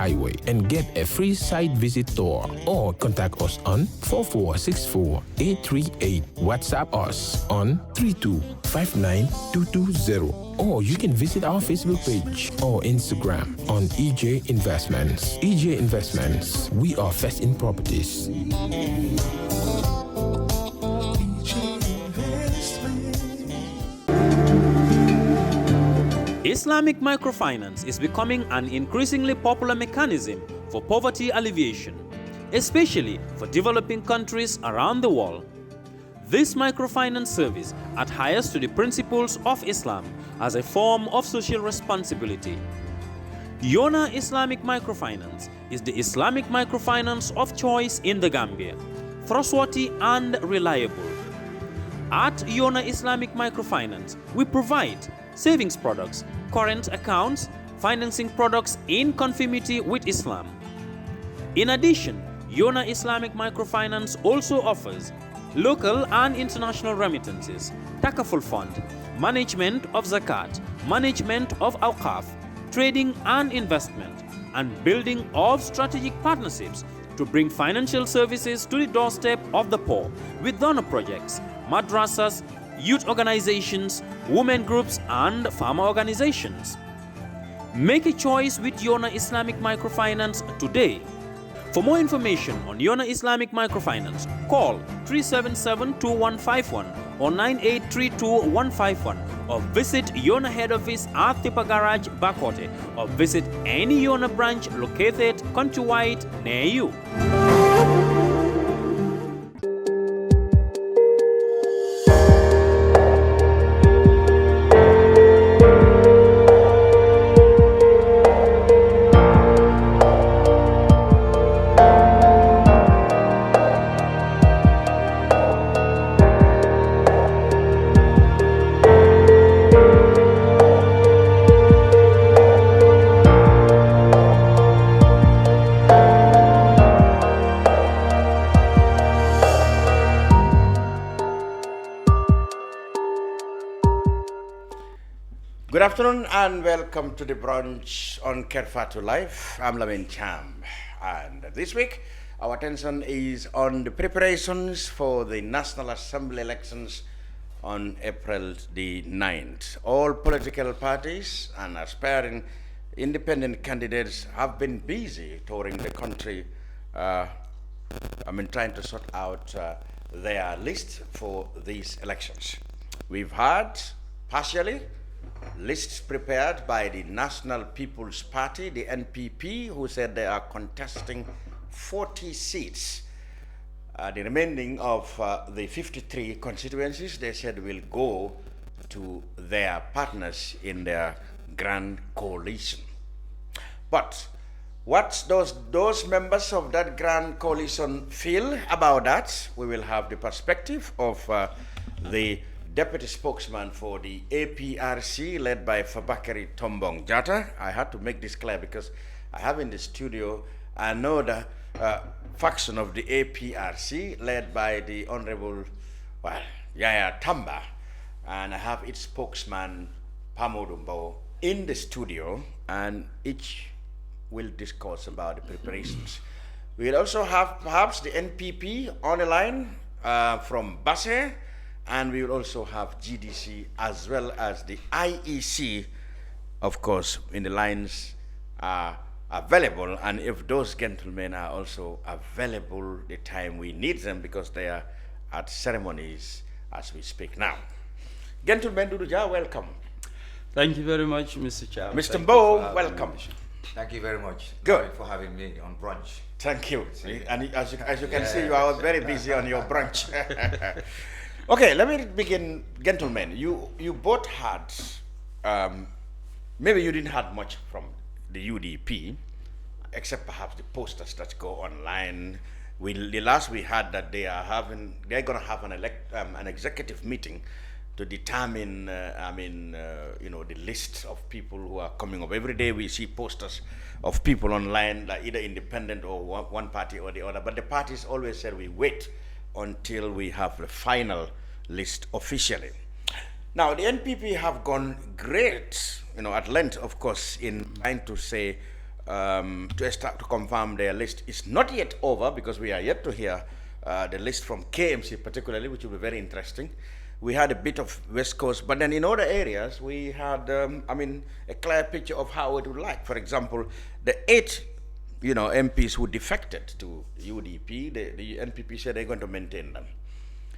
Highway and get a free site visit tour, or contact us on 4464838. WhatsApp us on 3259220, or you can visit our Facebook page or Instagram on EJ Investments. EJ Investments, we are first in properties. Islamic microfinance is becoming an increasingly popular mechanism for poverty alleviation, especially for developing countries around the world. This microfinance service adheres to the principles of Islam as a form of social responsibility. Yona Islamic Microfinance is the Islamic microfinance of choice in the Gambia, trustworthy and reliable. At Yona Islamic Microfinance, we provide savings products, current accounts, financing products in conformity with Islam. In addition, Yona Islamic Microfinance also offers local and international remittances, takaful fund, management of zakat, management of awqaf, trading and investment, and building of strategic partnerships to bring financial services to the doorstep of the poor with donor projects, madrasas, youth organizations, women groups, and farmer organizations. Make a choice with Yona Islamic Microfinance today. For more information on Yona Islamic Microfinance, call 377-2151 or 9832-151, or visit Yona head office at Tipa Garage, Bakote, or visit any Yona branch located countrywide near you. Good afternoon and welcome to the Brunch on Kerr Fatou Live. I'm Lamin Cham, and this week our attention is on the preparations for the National Assembly elections on April the 9th. All political parties and aspiring independent candidates have been busy touring the country, trying to sort out their list for these elections. We've had partially lists prepared by the National People's Party, the NPP, who said they are contesting 40 seats. The remaining of the 53 constituencies, they said, will go to their partners in their grand coalition. But what those members of that grand coalition feel about that, we will have the perspective of the Deputy Spokesman for the APRC, led by Fabakary Tombong Jatta. I had to make this clear because I have in the studio another faction of the APRC, led by the Honorable Yaya Tamba, and I have its spokesman, Modou Mbowe, in the studio, and each will discuss about the preparations. We'll also have perhaps the NPP on the line from Basse, and we will also have GDC as well as the IEC, of course, in the lines are available. And if those gentlemen are also available the time we need them, because they are at ceremonies as we speak now. Gentlemen, Doudu Jah, welcome. Thank you very much, Mr. Chairman. Mr. Mbowe, welcome. Thank you very much. Good. For having me on Brunch. Thank you. And as you can see, you are very busy on your brunch. Okay, let me begin, gentlemen. You both had, maybe you didn't have much from the UDP, except perhaps the posters that go online. The last we had that they're going to have an executive meeting to determine, the list of people who are coming up. Every day we see posters of people online, like either independent or one party or the other. But the parties always said we wait until we have the final list officially. Now, the NPP have gone great, at length, of course, in trying to say to confirm their list. It's not yet over because we are yet to hear the list from KMC particularly, which will be very interesting. We had a bit of West Coast, but then in other areas, we had, a clear picture of how it would like. For example, the 8, MPs who defected to UDP, the NPP said they're going to maintain them,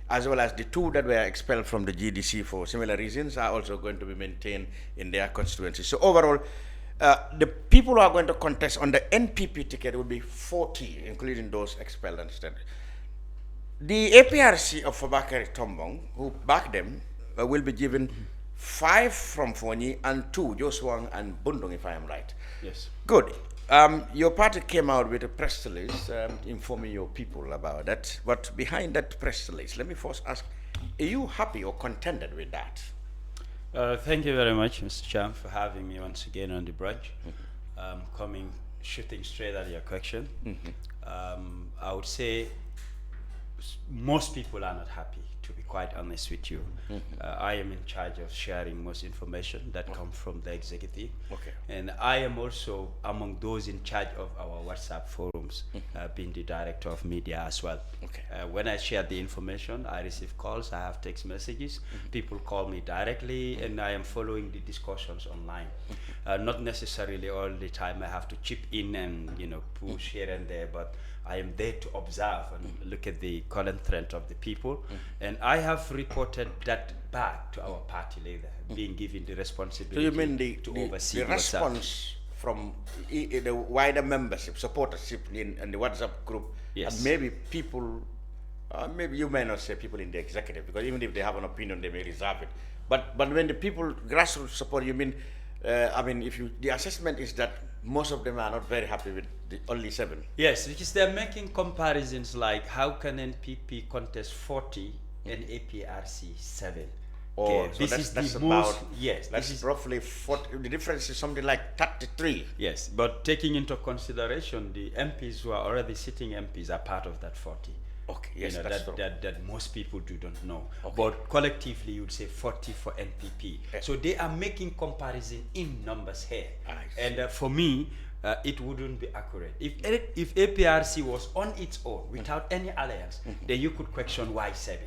as well as the 2 that were expelled from the GDC for similar reasons are also going to be maintained in their constituency. So overall, the people who are going to contest on the NPP ticket will be 40, including those expelled instead. The APRC of Fabakary Tombong, who backed them, will be given 5 from Fonyi and 2, Joswang and Bundung, if I am right. Yes. Good. Your party came out with a press release informing your people about that. But behind that press release, let me first ask, are you happy or contented with that? Thank you very much, Mr. Cham, for having me once again on the brunch. Shooting straight at your question. I would say most people are not happy, to be quite honest with you. I am in charge of sharing most information that comes from the executive. And I am also among those in charge of our WhatsApp forums, being the director of media as well. When I share the information, I receive calls, I have text messages, people call me directly, and I am following the discussions online. Not necessarily all the time I have to chip in and push here and there, but I am there to observe and look at the current trend of the people. And I have reported that back to our party leader, being given the responsibility to oversee the response from the wider membership, supportership in the WhatsApp group, and maybe people, maybe you may not say people in the executive, because even if they have an opinion, they may reserve it. But when the people, grassroots support, you mean, the assessment is that most of them are not very happy with the only 7. Yes, because they're making comparisons like how can NPP contest 40 and APRC 7. So this is that's the about, most, yes. That's roughly 40, the difference is something like 33. Yes, but taking into consideration the MPs who are already sitting MPs are part of that 40. Yes, that's true. That most people don't know. But collectively, you would say 40 for NPP. So they are making comparison in numbers here. And for me, it wouldn't be accurate. If APRC was on its own, without any alliance, then you could question why 7.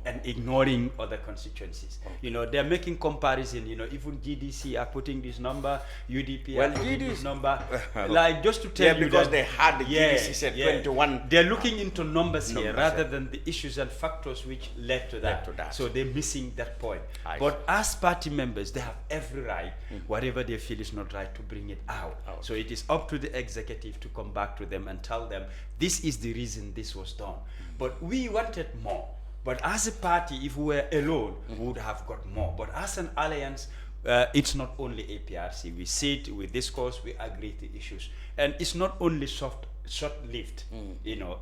And ignoring other constituencies. They're making comparison, even GDC are putting this number, UDP are putting this number. Like, just to tell you because that, they had the GDC said 21. They're looking into numbers here rather than the issues and factors which led to that. So they're missing that point. But as party members, they have every right, whatever they feel is not right, to bring it out. So it is up to the executive to come back to them and tell them, this is the reason this was done. But we wanted more. But as a party, if we were alone, we would have got more. But as an alliance, it's not only APRC. We sit, we discuss, we agree to issues. And it's not only short-lived.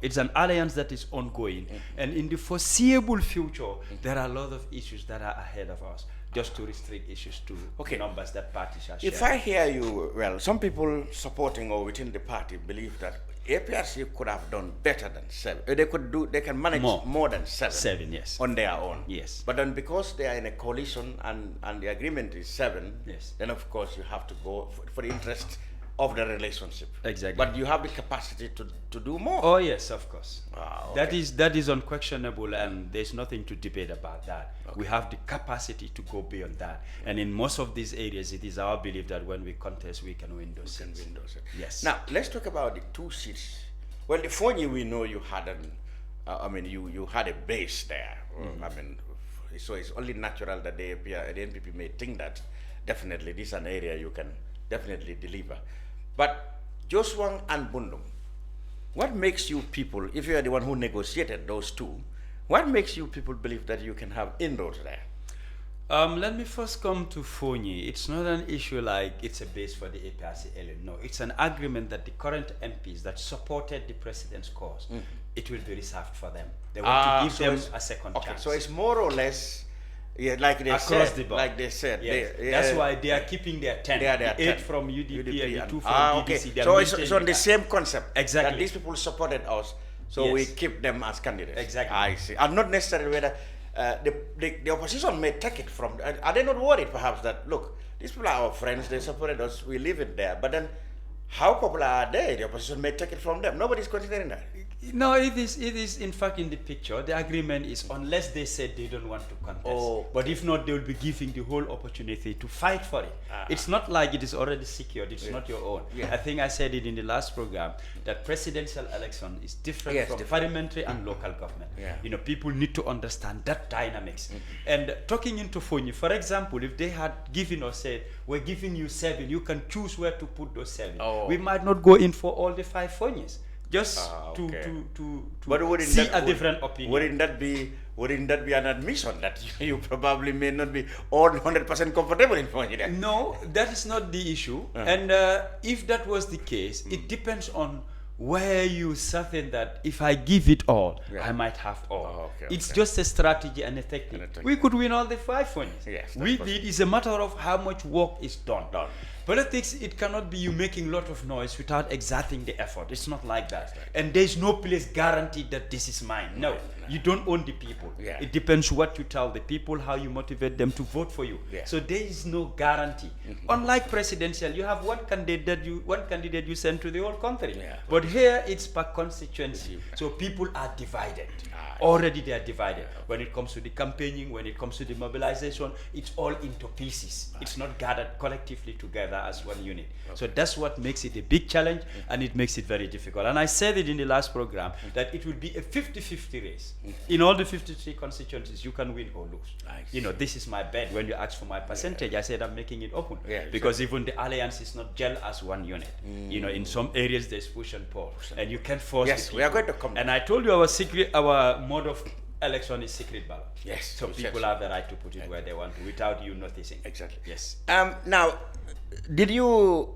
It's an alliance that is ongoing. And in the foreseeable future, there are a lot of issues that are ahead of us, just to restrict issues to numbers that parties are sharing. If I hear you well, some people supporting or within the party believe that APRC could have done better than 7. They can manage more than 7. 7, yes. On their own. Yes. But then because they are in a coalition and the agreement is 7, then of course you have to go for the interest of the relationship. Exactly. But you have the capacity to do more. Oh yes, of course. That is unquestionable, and there's nothing to debate about that. We have the capacity to go beyond that, and in most of these areas, it is our belief that when we contest, we can win those seats. Yes. Now let's talk about the 2 seats. Well, the Fonyi, we know you had you had a base there. So it's only natural that the NPP may think that definitely this is an area you can definitely deliver. But Joswang and Bundung, what makes you people, if you are the one who negotiated those 2, what makes you people believe that you can have inroads there? Let me first come to Fonyi. It's not an issue like it's a base for the APRC alone. No, it's an agreement that the current MPs that supported the president's cause, it will be reserved for them. They want to give them a second chance. So it's more or less, like they across said, the board. like they said. Yes. That's why they are keeping their 10. They are their 8 10. from UDP and the 2 from GDC. DDC. So it's on the same concept. Exactly. That these people supported us, so we keep them as candidates. Exactly. I see. And not necessarily whether the opposition may take it from. Are they not worried, perhaps, that look, these people are our friends, they supported us, we leave it there, but then how popular are they? The opposition may take it from them. Nobody's considering that. No, it is in fact in the picture. The agreement is unless they said they don't want to contest. Oh, but if not, they will be giving the whole opportunity to fight for it. It's not like it is already secured. It's not your own. Yeah. I think I said it in the last program that presidential election is different from parliamentary and local government. Yeah. You know, people need to understand that dynamics. And talking into Fonyi, for example, if they had given or said, we're giving you 7, you can choose where to put those 7. We might not go in for all the 5 Fonyis. Just to see a different opinion. Wouldn't that be an admission that you probably may not be all 100% comfortable in Fonyi? No, that is not the issue. And if that was the case, it depends on where you certain that if I give it all, I might have all. It's just a strategy and a technique. We could win all the 5 Fonyis. Yes, it is a matter of how much work is done. Politics, it cannot be you making a lot of noise without exerting the effort. It's not like that. And there's no place guaranteed that this is mine. No, you don't own the people. It depends what you tell the people, how you motivate them to vote for you. So there is no guarantee. Unlike presidential, you have one candidate you send to the whole country. But here it's per constituency. So people are divided. Already they are divided. When it comes to the campaigning, when it comes to the mobilization, it's all into pieces. It's not gathered collectively together as one unit. So that's what makes it a big challenge, and it makes it very difficult. And I said it in the last program that it would be a 50-50 race. In all the 53 constituencies, you can win or lose. You know, this is my bet. When you ask for my percentage, I said I'm making it open. Because even the alliance is not gel as one unit. You know, in some areas there's push and pull. And you can't force the people. We are going to come. And I told you our mode of election is secret ballot. So people have the right to put it where they want to without you noticing. Exactly. Yes. Now, did you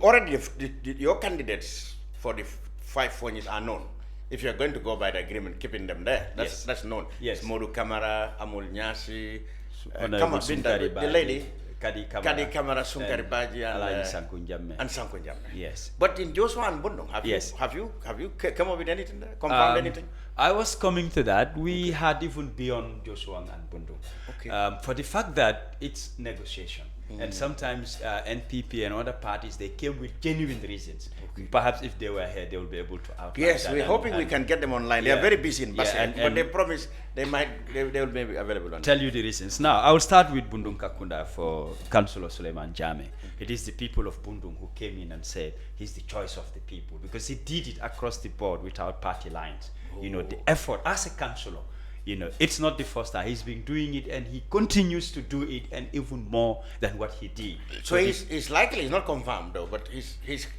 already, your candidates for the 5 Fonyis are known? If you're going to go by the agreement, keeping them there, that's known. It's Modou Kamara, Amul Nyasi, the lady, Kadi Kamara, Sunkari Baji, and Sankunjamme. Yes. But in Joshua and Bundung, have you come up with anything there? Confirmed anything? I was coming to that. We had even beyond Joshua and Bundung. For the fact that it's negotiation. And sometimes NPP and other parties, they came with genuine reasons. Perhaps if they were here, they will be able to outline Yes, we're hoping we can get them online. They are very busy in Basel, but they promise they will be available on. Tell you the reasons. Now, I will start with Bundung Kakunda for Councillor Suleiman Jame. It is the people of Bundung who came in and said he's the choice of the people, because he did it across the board without party lines. You know, the effort as a councillor. You know, it's not the first time. He's been doing it, and he continues to do it, and even more than what he did. So he's likely, he's not confirmed though, but he's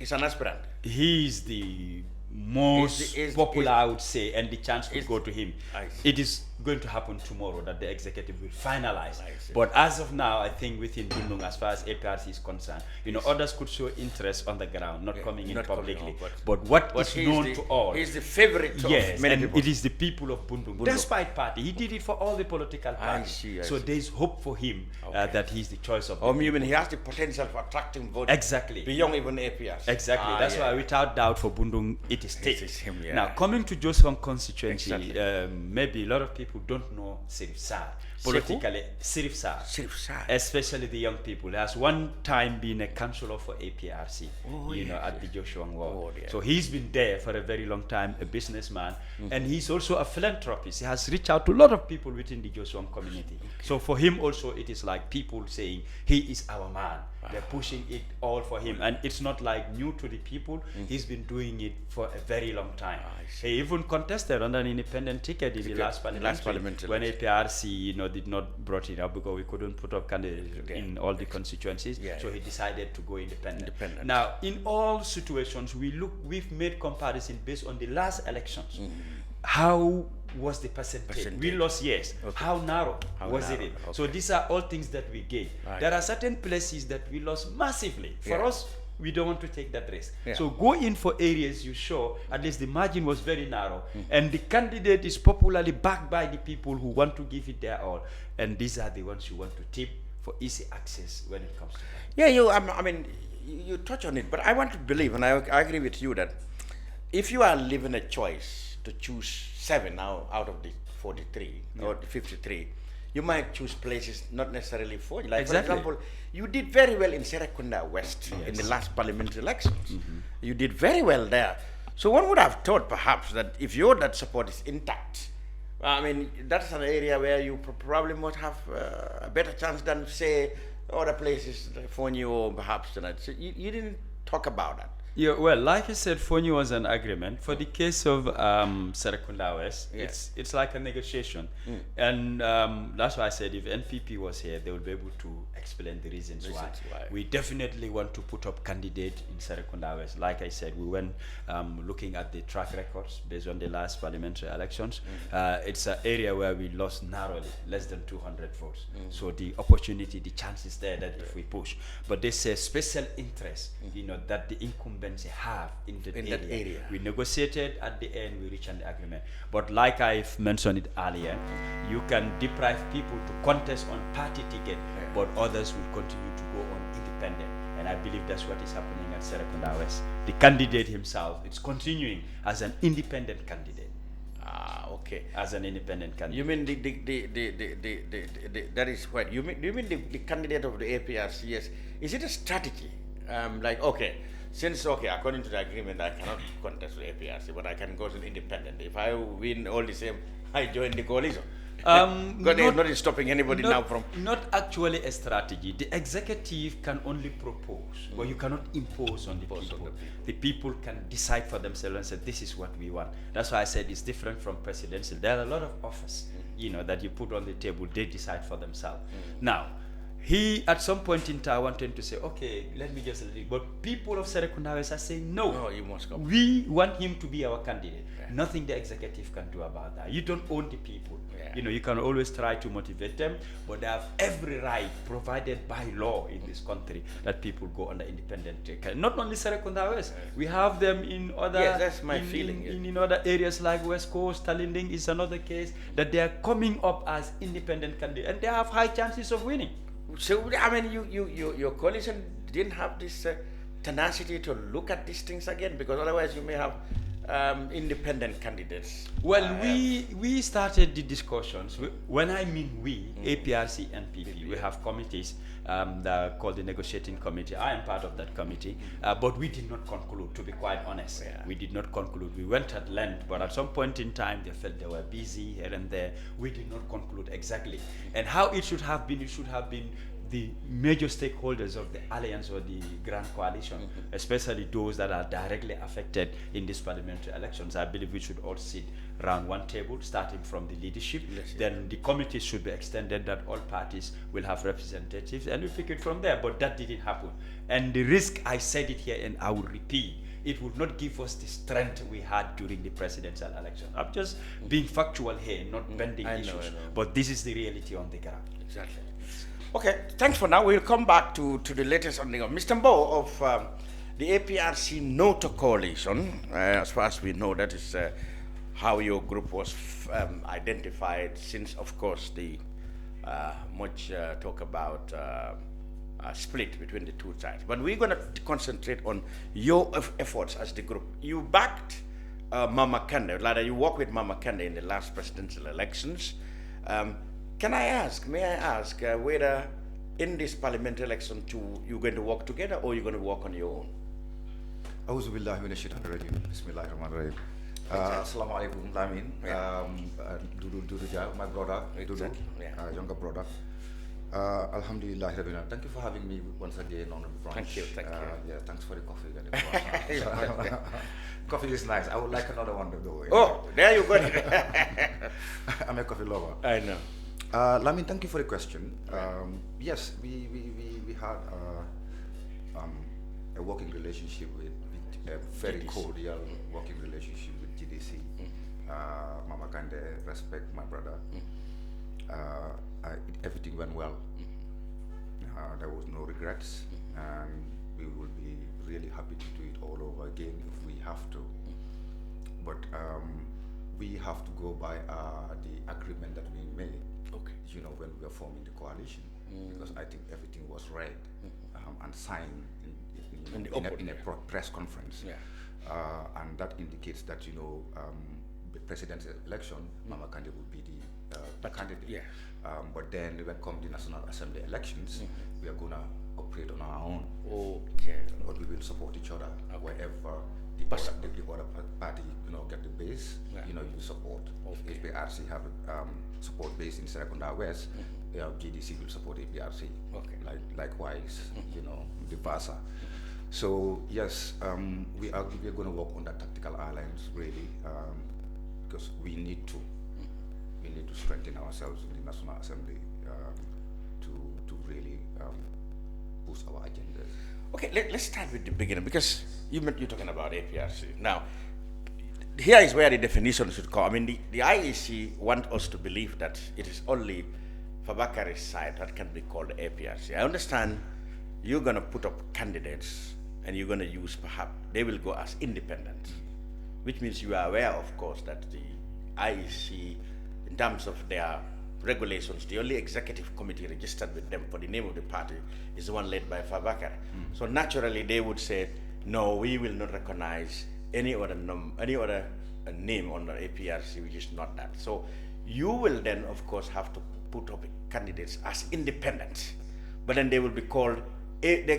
an aspirant. He's the most popular, I would say, and the chance to go to him. It is going to happen tomorrow that the executive will finalize. But as of now, I think within Bundung, as far as APRC is concerned, you know, others could show interest on the ground, not coming in publicly. But what is known to all, he's the favorite of many people. It is the people of Bundung. Despite party, he did it for all the political parties. So there is hope for him that he's the choice of. You mean he has the potential for attracting voters? Exactly. Beyond even APRC. Exactly. That's why, without doubt, for Bundung, it is him. Now, coming to Joshua constituency, maybe a lot of people don't know Sirif Sar. Politically, Sirif Sar, especially the young people. He has one time been a councillor for APRC, at the Joshua Ward. So he's been there for a very long time, a businessman, and he's also a philanthropist. He has reached out to a lot of people within the Joshua community. So for him also, it is like people saying, he is our man. They're pushing it all for him, and it's not like new to the people. He's been doing it for a very long time. He even contested on an independent ticket in the last parliament when APRC, did not brought it up because we couldn't put up candidates in all the constituencies. So he decided to go independent. Now, in all situations, we've made comparison based on the last elections. How was the percentage? We lost, yes. How narrow was it? So these are all things that we gauge. There are certain places that we lost massively. For us, we don't want to take that risk. So go in for areas you show at least the margin was very narrow, and the candidate is popularly backed by the people who want to give it their all. And these are the ones you want to tip for easy access when it comes to that. You touch on it, but I want to believe, and I agree with you, that if you are given a choice to choose 7 now out of the 43 or the 53, you might choose places not necessarily for you. Like, Exactly. for example, you did very well in Serekunda West in the last parliamentary elections. You did very well there. So one would have thought perhaps that if that support is intact, I mean, that's an area where you probably might have a better chance than, say, other places, like Fonyi or perhaps tonight. So you didn't talk about that. Yeah, well, like I said, Fonyi was an agreement. For the case of Serekunda West, it's like a negotiation. And that's why I said if NPP was here, they would be able to explain the reasons why. We definitely want to put up candidate in Serekunda West. Like I said, we went looking at the track records based on the last parliamentary elections. It's an area where we lost narrowly, less than 200 votes. So the opportunity, the chance is there that if we push. But they say special interest, that the incumbents have in that area. We negotiated at the end, we reached an agreement. But like I've mentioned it earlier, you can deprive people to contest on party ticket, but others will continue to go on independent. And I believe that's what is happening at Serekunda West. The candidate himself is continuing as an independent candidate. Okay. As an independent candidate. You mean that is what? Do you mean the candidate of the APRC? Yes. Is it a strategy? According to the agreement, I cannot contest with APRC, but I can go to the independent. If I win all the same, I join the coalition. Because they're not stopping anybody now from... Not actually a strategy. The executive can only propose, but you cannot impose on the people. The people can decide for themselves and say, this is what we want. That's why I said it's different from presidential. There are a lot of offers, that you put on the table, they decide for themselves. Now, he, at some point in time, wanted to say, okay, let me just leave. But people of Serekunda West are saying, no, you must come. We want him to be our candidate. Nothing the executive can do about that. You don't own the people. You can always try to motivate them, but they have every right provided by law in this country that people go under independent. Not only Serekunda West, we have them in other... Yes, that's my feeling. In other areas like West Coast, Talinding is another case that they are coming up as independent candidates, and they have high chances of winning. So, I mean, your coalition didn't have this tenacity to look at these things again, because otherwise you may have independent candidates. Well, we started the discussions. When I mean we, APRC and NPP, we have committees that are called the negotiating committee. I am part of that committee, but we did not conclude, to be quite honest. We did not conclude. We went at length, but at some point in time, they felt they were busy here and there. We did not conclude exactly. And how it should have been the major stakeholders of the alliance or the grand coalition, especially those that are directly affected in these parliamentary elections. I believe we should all sit around one table, starting from the leadership. Then the committee should be extended that all parties will have representatives, and we pick it from there. But that didn't happen. And the risk, I said it here and I will repeat, it would not give us the strength we had during the presidential election. I'm just being factual here, not bending issues. But this is the reality on the ground. Exactly. Okay, thanks for now. We'll come back to the latest on the Mr. Mbowe of the APRC NATO Coalition. As far as we know, that is how your group was identified since, of course, the much talk about split between the two sides. But we're going to concentrate on your efforts as the group. You backed Mama Kande, rather you worked with Mama Kande in the last presidential elections. May I ask whether in this parliamentary election you're going to work together or you're going to work on your own? Auzu billahi minash shaitanir rajim. Bismillahirrahmanirrahim. Assalamu alaikum, Lamin. Doudu Jah, my brother, Doudu, younger brother. Alhamdulillah, thank you for having me once again on the Brunch. Thank you. Yeah, thanks for the coffee. Coffee is nice. I would like another one though. Oh, there you go. I'm a coffee lover. I know. Lamin, thank you for the question. Yes, we had a working relationship with a very GDC. cordial working relationship with GDC. Mama Kande, respect my brother. Everything went well. There was no regrets, and we will be really happy to do it all over again if we have to. But we have to go by the agreement that we made. Okay. When we were forming the coalition, because I think everything was read and signed in a press conference. And that indicates that the presidential election, Mama Kande will be the candidate. Yeah. But then when come the National Assembly elections, we are gonna operate on our own. Okay. But we will support each other wherever the other party, get the base. Yeah. You support. If APRC have support base in Serekunda West, GDC will support APRC. Okay. Likewise, the versa. So yes, we are going to work on that tactical alliance really, because we need to strengthen ourselves in the National Assembly to really push our agendas. Okay, let's start with the beginning, because you're talking about APRC. Now, here is where the definition should come. I mean, the IEC want us to believe that it is only Fabakari's side that can be called APRC. I understand you're going to put up candidates and you're going to use, perhaps, they will go as independent, which means you are aware, of course, that the IEC, in terms of their regulations, the only executive committee registered with them for the name of the party is the one led by Fabakar. So naturally, they would say, no, we will not recognize any other name on the APRC which is not that. So you will then, of course, have to put up candidates as independent, but then they will be called.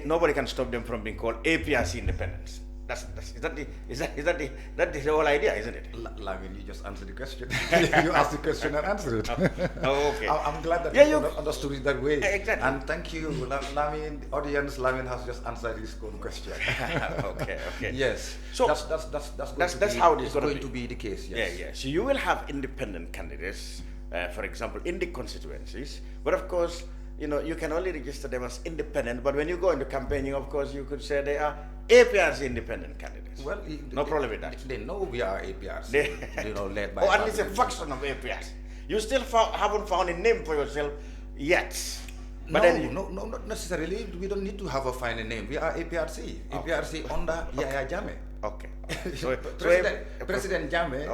Nobody can stop them from being called APRC independents. That's the whole idea, isn't it? Lamin, you just answered the question. You asked the question and answered it. Okay. I'm glad that you understood it that way. Exactly. And thank you, Lamin. The audience, Lamin has just answered his own question. Okay. Yes. So that's how it is going to be the case. Yes. Yeah. So you will have independent candidates, for example, in the constituencies. But of course, you can only register them as independent. But when you go into campaigning, of course, you could say they are APRC independent candidates. Well, no problem with that. They know we are APRC. Led by. Or at least a faction of APRC. You still haven't found a name for yourself yet. But no, not necessarily. We don't need to have a final name. We are APRC. APRC under Yaya Jammeh. Okay. So President Jammeh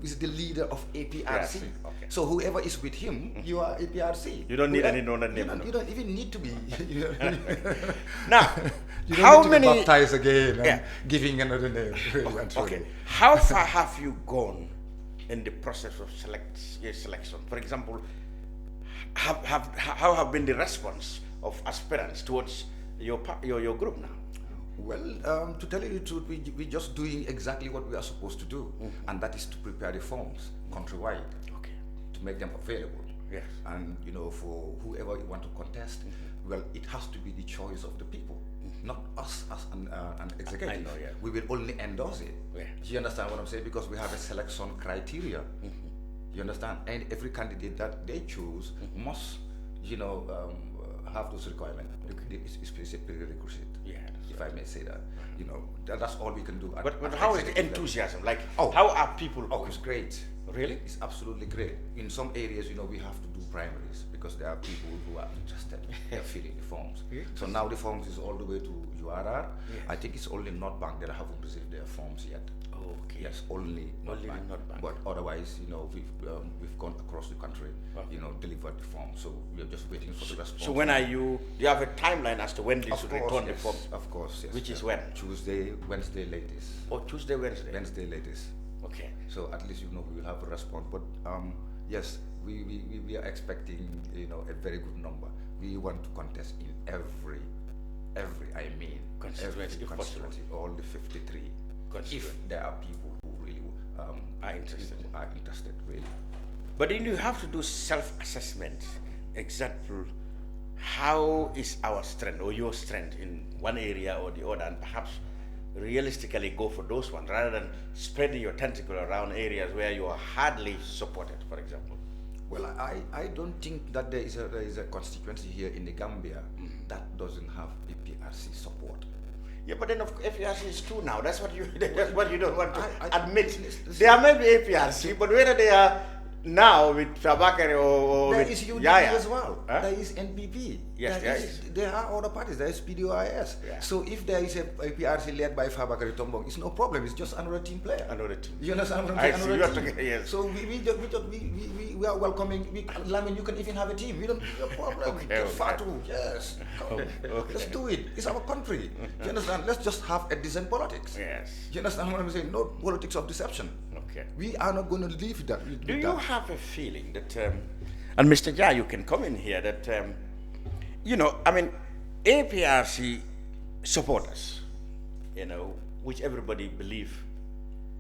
is the leader of APRC. Okay. So whoever is with him, you are APRC. You don't need any other name. You don't even need to be. Now, you don't how need to many be baptized again and giving another name? Okay. How far have you gone in the process of selection? For example, how have been the response of aspirants towards your group now? Well, to tell you the truth, we're just doing exactly what we are supposed to do, and that is to prepare the forms countrywide, to make them available. Yes. And for whoever you want to contest, well, it has to be the choice of the people, not us as an executive. I know, yeah. We will only endorse it. Yeah. Do you understand what I'm saying? Because we have a selection criteria. You understand? And every candidate that they choose must, have those requirements. It's a prerequisite. Yeah. If I may say that, that's all we can do. But how is the enthusiasm? Like, how are people? Oh, it's great. Really? It's absolutely great. In some areas, we have to do primaries because there are people who are interested. They're filling the forms. Yeah. So now the forms is all the way to URR. Yes. I think it's only North Bank that haven't received their forms yet. Okay. Yes, only North Bank. But otherwise, we've gone across the country, delivered the form. So we are just waiting for the response. So when do you have a timeline as to when they should return the form? Of course, yes. Which is when? Tuesday, Wednesday latest. Oh, Tuesday, Wednesday. Wednesday latest. Okay. So at least we will have a response. But yes, we are expecting a very good number. We want to contest in every constituency, all the 53. If there are people who really are interested, really. But then you have to do self-assessment. Example, how is our strength or your strength in one area or the other, and perhaps realistically go for those ones rather than spreading your tentacle around areas where you are hardly supported, for example. Well, I don't think that there is a constituency here in the Gambia that doesn't have APRC support. Yeah, but then APRC is two now. That's what you don't want to admit. There may be APRC, but whether they are now with Fabakari or there with is UDP Yaya as well. Huh? There is NPP. Yes, there is. There are other parties. There is PDOIS. Yeah. So if there is a APRC led by Fabakary Tombong, it's no problem. It's just another team player. Another team. You understand what I'm I saying? see. Another You are team. talking- yes. So we are welcoming. Lamin, you can even have a team. We don't have a problem. Okay, Get okay. Fatou, yes. Come. Okay. Let's do it. It's our country. You understand? Let's just have a decent politics. Yes. You understand what I'm saying? No politics of deception. Okay. We are not going to leave that. Do you have a feeling that, and Mr. Jah, you can come in here, that, APRC supporters, which everybody believe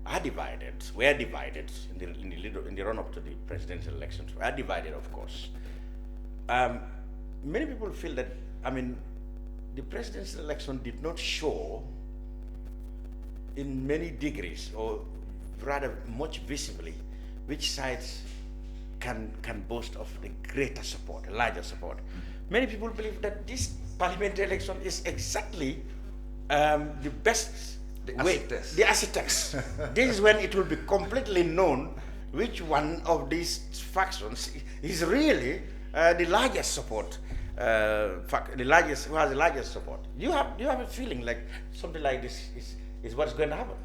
were divided in the run-up to the presidential elections, are divided, of course. Many people feel that, the presidential election did not show in many degrees, or rather much visibly, which sides can boast of the greater support, a larger support. Many people believe that this parliamentary election is exactly the best way, the acid test. This is when it will be completely known which one of these factions is really the largest support, who has the largest support. You have a feeling like something like this is what's going to happen.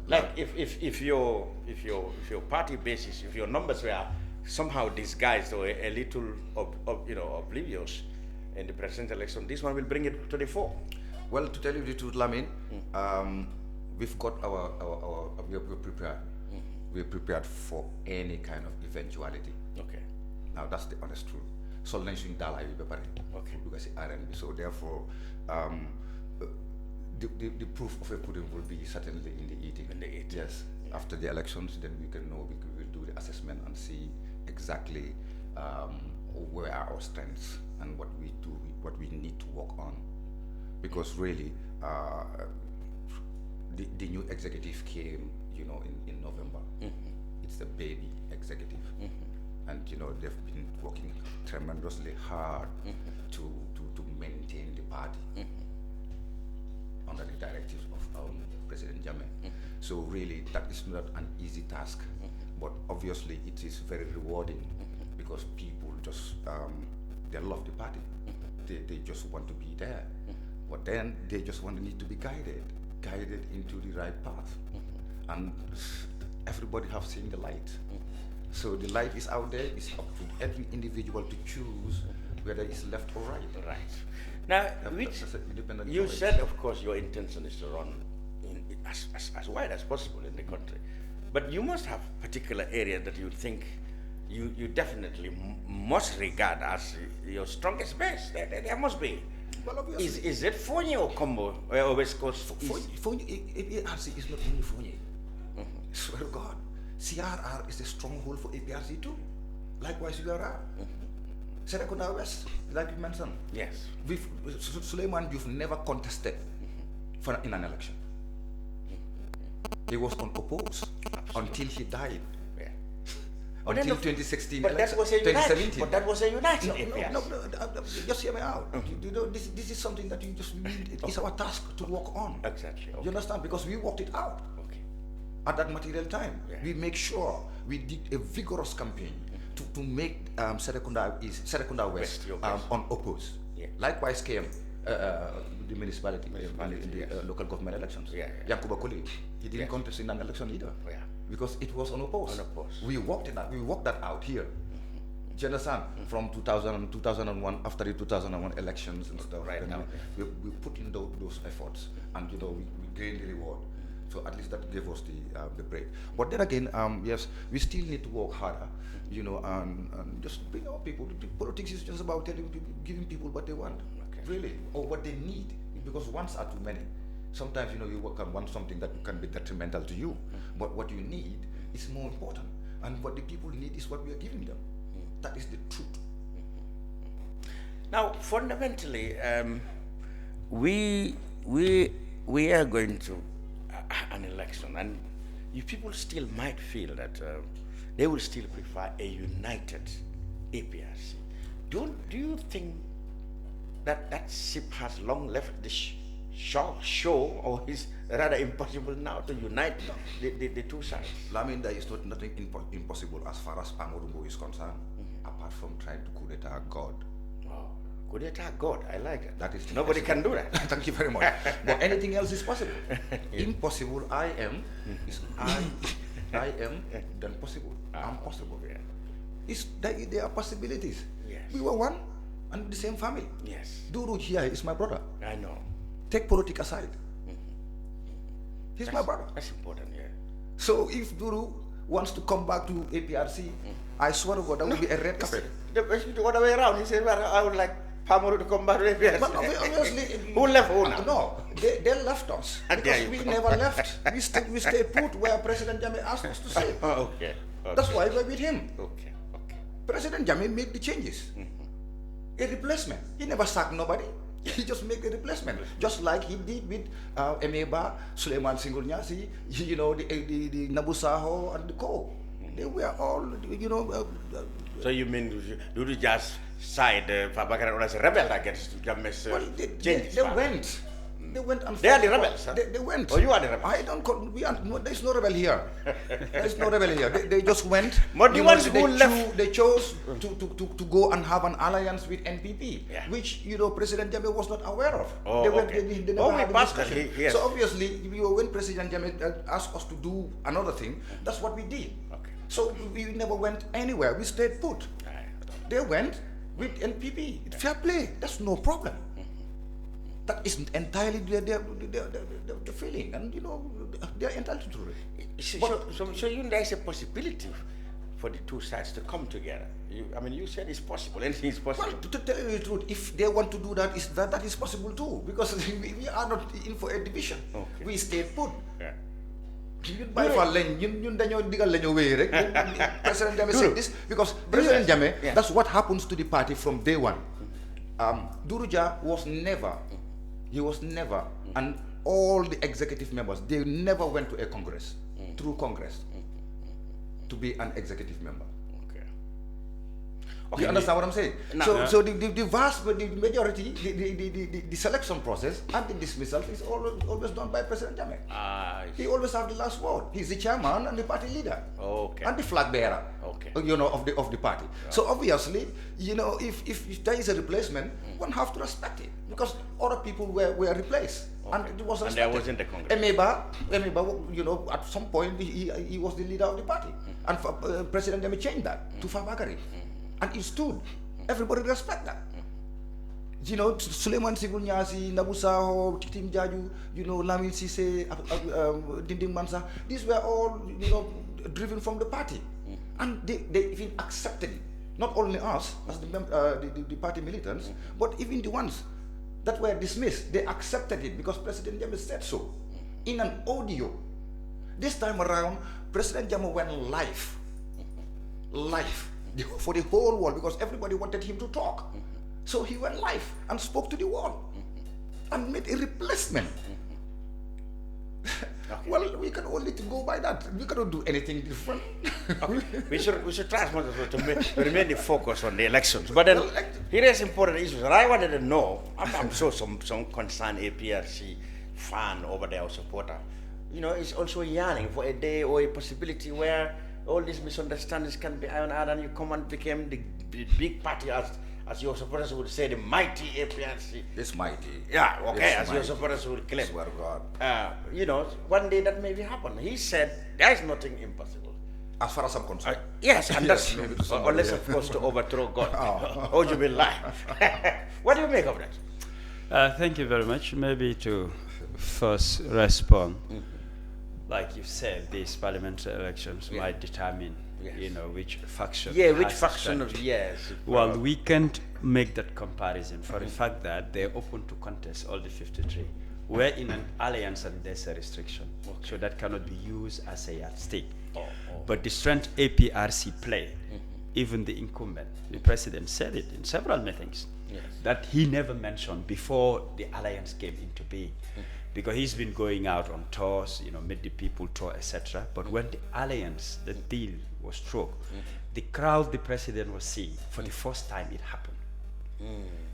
Like if your party basis, if your numbers were somehow disguised or a little oblivious in the presidential election, this one will bring it to the fore. Well, to tell you the truth, Lamin, we've got we're prepared. We're prepared for any kind of eventuality. Okay. Now that's the honest truth. So let's okay. So therefore, the proof of a pudding will be certainly in the eating. In the eating. Yes. Yeah. After the elections, then we can know. We will do the assessment and see exactly where are our strengths and what we do, what we need to work on. Because really, the new executive came, in November. It's the baby executive, and they've been working tremendously hard to maintain the party under the directives of President Jammeh. So really, that is not an easy task, but obviously it is very rewarding because people just they love the party. They just want to be there, but then they just need to be guided into the right path, and everybody have seen the light. So the light is out there. It's up to every individual to choose whether it's left or right. Right. Now, you choice. said, of course, your intention is to run as wide as possible in the country, but you must have particular areas that you think you definitely must regard as your strongest base. There must be. Well, obviously. Is it Fonyi or Combo or West Coast? Fonyi, APRC is not only Fonyi. Swear to God, CRR is a stronghold for APRC too. Likewise, URR. Serekunda West, like you mentioned. Yes. Suleiman, you've never contested in an election. He was unopposed until he died. Yeah. Until 2016 but election. That was a 2017. But that was a united APRC. No, just hear me out. This is something that you just need. It's our task to work on. Exactly. Okay. You understand? Because we worked it out. Okay. At that material time, Yeah. we make sure we did a vigorous campaign to make Serekunda West your best. unopposed. Yeah. Likewise came the municipality in the yes. Local government elections. Yeah. Yankuba Koli, he didn't Yes. contest in an election either. Yeah. Because it was unopposed. Unopposed. We worked it out. We worked that out here. Do you understand? From 2000, 2001, after the 2001 elections and stuff, Right then now, we put in those efforts, and we gained the reward. So at least that gave us the break. But then again, yes, we still need to work harder, and just bring our people. Politics is just about giving people what they want, really, or what they need, because wants are too many. Sometimes, you work on want something that can be detrimental to you, but what you need is more important, and what the people need is what we are giving them. That is the truth. Now, fundamentally, we are going to an election, and you people still might feel that they will still prefer a united APRC. Do you think that ship has long left the shore, or is rather impossible now to unite the two sides? Lamin, there is nothing impossible as far as Modou Mbowe is concerned, apart from trying to coup d'etat God. Oh. Could you attack God? I like it. That is Nobody can do that. Thank you very much. But anything else is possible. Impossible, I am, is I am, then possible. I'm possible. Yeah. There are possibilities. Yes. We were one and the same family. Yes. Doudu Jah is my brother. I know. Take politics aside. He's my brother. That's important, yeah. So if Doudu wants to come back to APRC, I swear to God, that will be a red carpet. The other way around, he said, well, I would like Pamuru to come back to APRC. But obviously, Who left who now? No, they left us because we never left. We stayed put where President Jammeh asked us to stay. Okay. That's why we're with him. Okay. President Jammeh made the changes. A replacement. He never sacked nobody. He just made a replacement, just like he did with Emeba, Suleiman Singhul Nyasi, you know, the Nabu Saho and the Co. They were all, you know. So you mean Doudu Jah's side, Fabakar was a rebel against Jammeh's changes? They went and they are the rebels, huh? They went. Oh, you are the rebels? I don't call, there's no rebel here. There's no rebel here. They just went. But the ones who left, they chose to go and have an alliance with NPP, which, you know, President Jammeh was not aware of. Oh, they never had a discussion. Yes. So obviously, when President Jammeh asked us to do another thing, that's what we did. Okay. So we never went anywhere. We stayed put. They went with NPP. It's fair play. That's no problem. That is entirely their feeling, and you know they're entitled to it. So there's a possibility for the two sides to come together. You said it's possible. Anything is possible. Well, to tell you the truth, if they want to do that, that is possible too, because we are not in for a division. Okay. We stayed put. Yeah. President Jammeh said this because President Jammeh, that's what happens to the party from day one. Doudu Jah was never. He was never, and all the executive members, they never went to a Congress, through Congress, to be an executive member. Okay, you understand what I'm saying? So the majority, the selection process and the dismissal is always done by President Jammeh. He always has the last word. He's the chairman and the party leader. Okay. And the flag bearer. Okay. You know, of the party. So obviously, you know, if there is a replacement, one have to respect it because other people were replaced. Okay. And it was respected. And there was in the Congress. Emeba, you know, at some point he was the leader of the party, and President Jammeh changed that to Fabakari. And it stood. Everybody respect that. You know, Suleiman Singhul Nyasi, Nabu Saho, Titim Jaju, you know, Lamin Sise, Dinding Mansa, these were all, you know, driven from the party. And they even accepted it. Not only us, as the party militants, but even the ones that were dismissed, they accepted it because President Jammeh said so. In an audio. This time around, President Jammeh went live. Live. For the whole world, because everybody wanted him to talk. So he went live and spoke to the world and made a replacement. Okay. Well, we can only go by that. We cannot do anything different. Okay. we should try as much as possible to remain the focus on the elections. But then here is important issues. And I wanted to know, I'm sure some concerned APRC fan over there or supporter, you know, is also yearning for a day or a possibility where all these misunderstandings can be ironed out and you come and become the big party as your supporters would say, the mighty APRC. It's mighty. Yeah, okay, it's as mighty. your supporters would claim. Swear to God. You know, one day that may happen. He said there is nothing impossible. As far as I'm concerned. Yes, and yes, that's unless of course to overthrow God. Or you will lie. What do you make of that? Thank you very much. Maybe to first respond. Like you said, these parliamentary elections might determine, you know, which faction. Yeah, which faction of Well, we can't make that comparison for the fact that they're open to contest all the 53. We're in an alliance and there's a restriction, so that cannot be used as a yardstick. But the strength APRC play, even the incumbent, the president said it in several meetings, that he never mentioned before the alliance came into being. Because he's been going out on tours, you know, meet the people tour, etc. But when the alliance, the deal was struck, the crowd the president was seeing, for the first time it happened.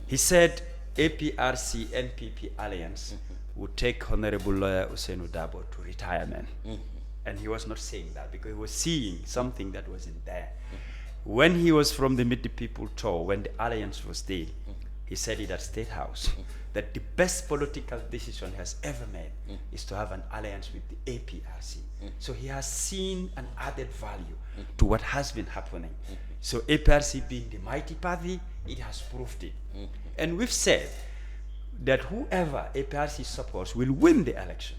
He said APRC NPP alliance would take Honorable Lawyer Usainu Dabo to retirement. And he was not saying that because he was seeing something that wasn't there. When he was from the Meet the People tour, when the alliance was there, he he said it at State House, that the best political decision he has ever made is to have an alliance with the APRC. So he has seen an added value to what has been happening. So APRC being the mighty party, it has proved it. And we've said that whoever APRC supports will win the election.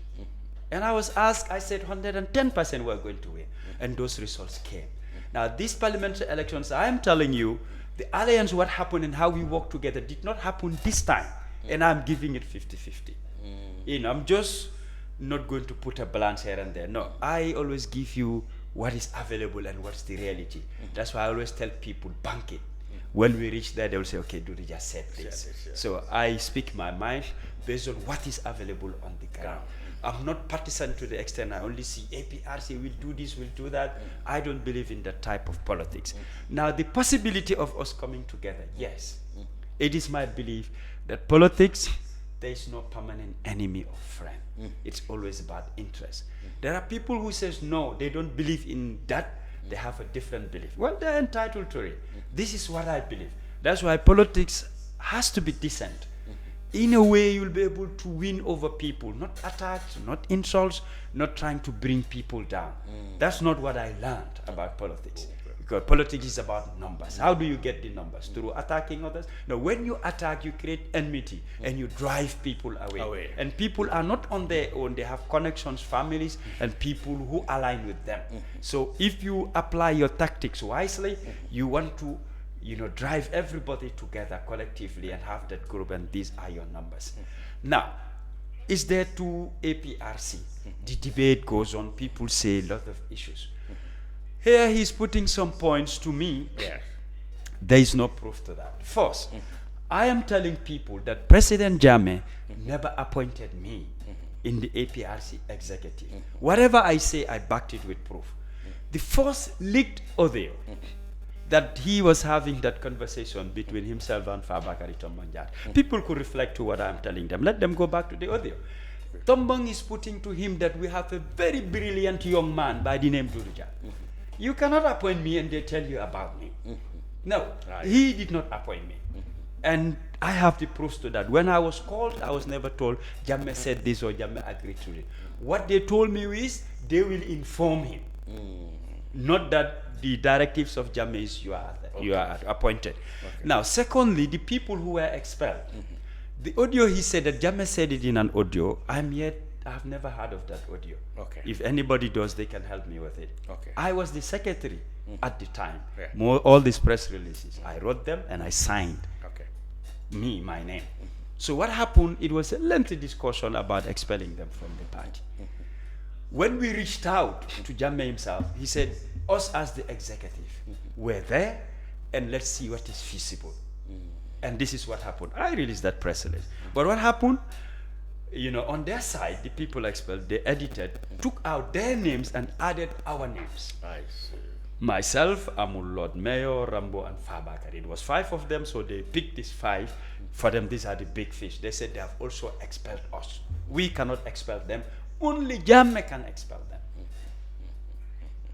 And I was asked, I said 110% we're going to win. And those results came. Now, these parliamentary elections, I am telling you, the alliance, what happened and how we work together did not happen this time. And I'm giving it 50-50. You know, I'm just not going to put a balance here and there. No, I always give you what is available and what's the reality. That's why I always tell people, bank it. When we reach there, they will say, okay, Doudu Jah said this. So I speak my mind based on what is available on the ground. I'm not partisan to the extent I only see APRC will do this, will do that. I don't believe in that type of politics. Now, the possibility of us coming together, yes. It is my belief that politics, there is no permanent enemy or friend. It's always about interest. There are people who says no, they don't believe in that. They have a different belief. Well, they're entitled to it. This is what I believe. That's why politics has to be decent. In a way, you'll be able to win over people, not attacks, not insults, not trying to bring people down. That's not what I learned about politics. Because politics is about numbers. How do you get the numbers? Through attacking others? No, when you attack, you create enmity and you drive people away. And people are not on their own. They have connections, families, and people who align with them. So if you apply your tactics wisely, you want to drive everybody together collectively and have that group, and these are your numbers. Now, is there to APRC? The debate goes on. People say a lot of issues. Here he's putting some points to me. There is no proof to that. First, I am telling people that President Jammeh never appointed me in the APRC executive. Whatever I say, I backed it with proof. The first leaked audio that he was having that conversation between himself and Fabakary Tombong Jatta. People could reflect to what I'm telling them. Let them go back to the audio. Tombong is putting to him that we have a very brilliant young man by the name Doudu Jah. You cannot appoint me and they tell you about me. No, he did not appoint me. And I have the proofs to that. When I was called, I was never told Jammeh said this or Jammeh agreed to it. What they told me is they will inform him. Not that the directives of Jammeh is you are appointed. Now, secondly, the people who were expelled. The audio he said that Jammeh said it in an audio. I have never heard of that audio. If anybody does, they can help me with it. I was the secretary at the time. All these press releases, I wrote them and I signed my name. So what happened? It was a lengthy discussion about expelling them from the party. When we reached out to Jammeh himself, he said, us as the executive, we're there, and let's see what is feasible. And this is what happened. I released that press release. But what happened? On their side, the people expelled, they edited, took out their names and added our names. I see. Myself, Amul Lord Mayor, Rambo, and Fabakary. It was 5 of them, so they picked these 5. For them, these are the big fish. They said they have also expelled us. We cannot expel them. Only Jammeh can expel them.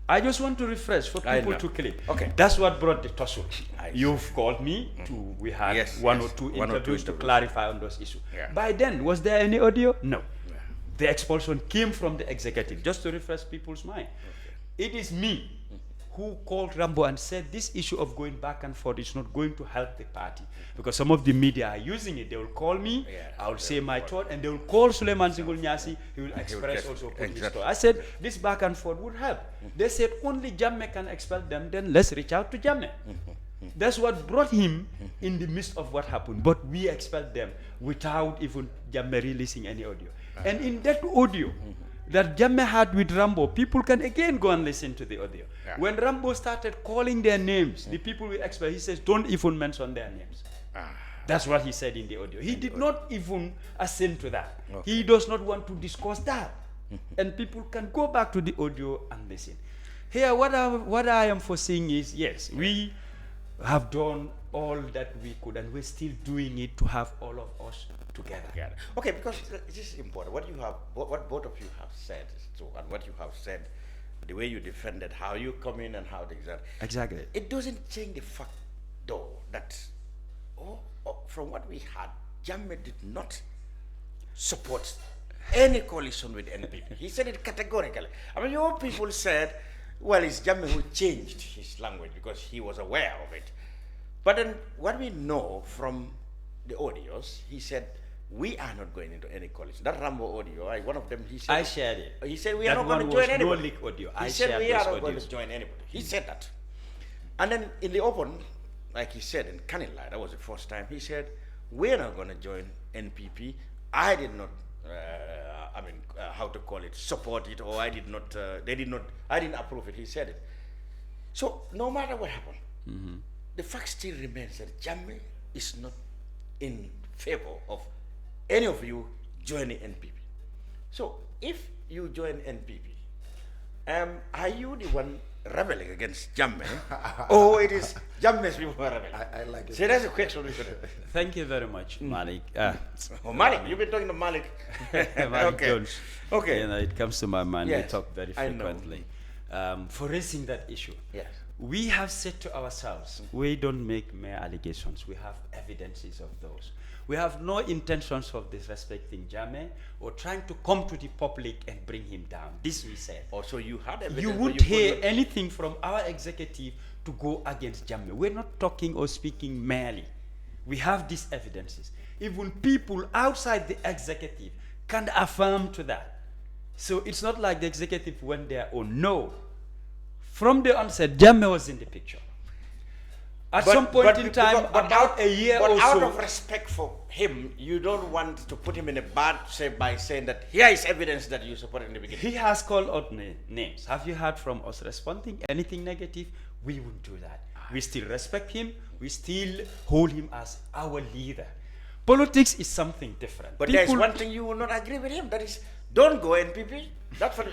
I just want to refresh for people to click. That's what brought the tussle. You've called me we had one or two interviews to clarify on those issues. By then, was there any audio? No. The expulsion came from the executive, just to refresh people's mind. It is me who called Rambo and said this issue of going back and forth is not going to help the party. Because some of the media are using it. They will call me, I will say my thought, and they will call Suleiman Singul Nyasi, he will express also put his thought. I said, this back and forth would help. They said, only Jammeh can expel them, then let's reach out to Jammeh. That's what brought him in the midst of what happened. But we expelled them without even Jammeh releasing any audio. And in that audio that Jammeh had with Rambo, people can again go and listen to the audio. When Rambo started calling their names, the people we expelled, he says, don't even mention their names. That's what he said in the audio. He did not even assent to that. He does not want to discuss that. And people can go back to the audio and listen. Here, what I am foreseeing is, yes, we have done all that we could, and we're still doing it to have all of us together. Okay, because it is important. What both of you have said, and what you have said, the way you defended, how you come in and how things are. Exactly. It doesn't change the fact, though, that from what we had, Jammeh did not support any coalition with NPP. He said it categorically. I mean, your people said, well, it's Jammeh who changed his language because he was aware of it. But then what we know from the audios, he said, we are not going into any coalition. That Rambo audio, one of them, he said... I shared it. He said, we are not going to join anybody. No leak audio. He said, we are not going to join anybody. He said that. And then in the open, like he said in Kanila, that was the first time, he said, we're not going to join NPP. I did not, how to call it, support it, or I didn't approve it. He said it. So no matter what happened, the fact still remains that Jammeh is not in favor of any of you joining NPP. So if you join NPP, are you the one rebelling against Jammeh, or it is Jammeh's people who are rebelling? I like it. So that's a question. Thank you very much, Malik. Malik, you've been talking to Malik. Malik Okay. Jones. Okay. You know, it comes to my mind. Yes, We talk very I know. frequently. For raising that issue, Yes. we have said to ourselves, we don't make mere allegations. We have evidences of those. We have no intentions of disrespecting Jammeh or trying to come to the public and bring him down. This we said. Also, you had evidence. You but won't could hear not- anything from our executive to go against Jammeh. We're not talking or speaking merely. We have these evidences. Even people outside the executive can affirm to that. So it's not like the executive went there or no. From the onset, Jammeh was in the picture. At some point in time, about a year or But out so, of respect for him, you don't want to put him in a bad shape by saying that here is evidence that you supported in the beginning. he has called out names. Have you heard from us responding anything negative? We wouldn't do that. We still respect him. We still hold him as our leader. Politics is something different. But there's one thing you will not agree with him. That is, don't go NPP. That's for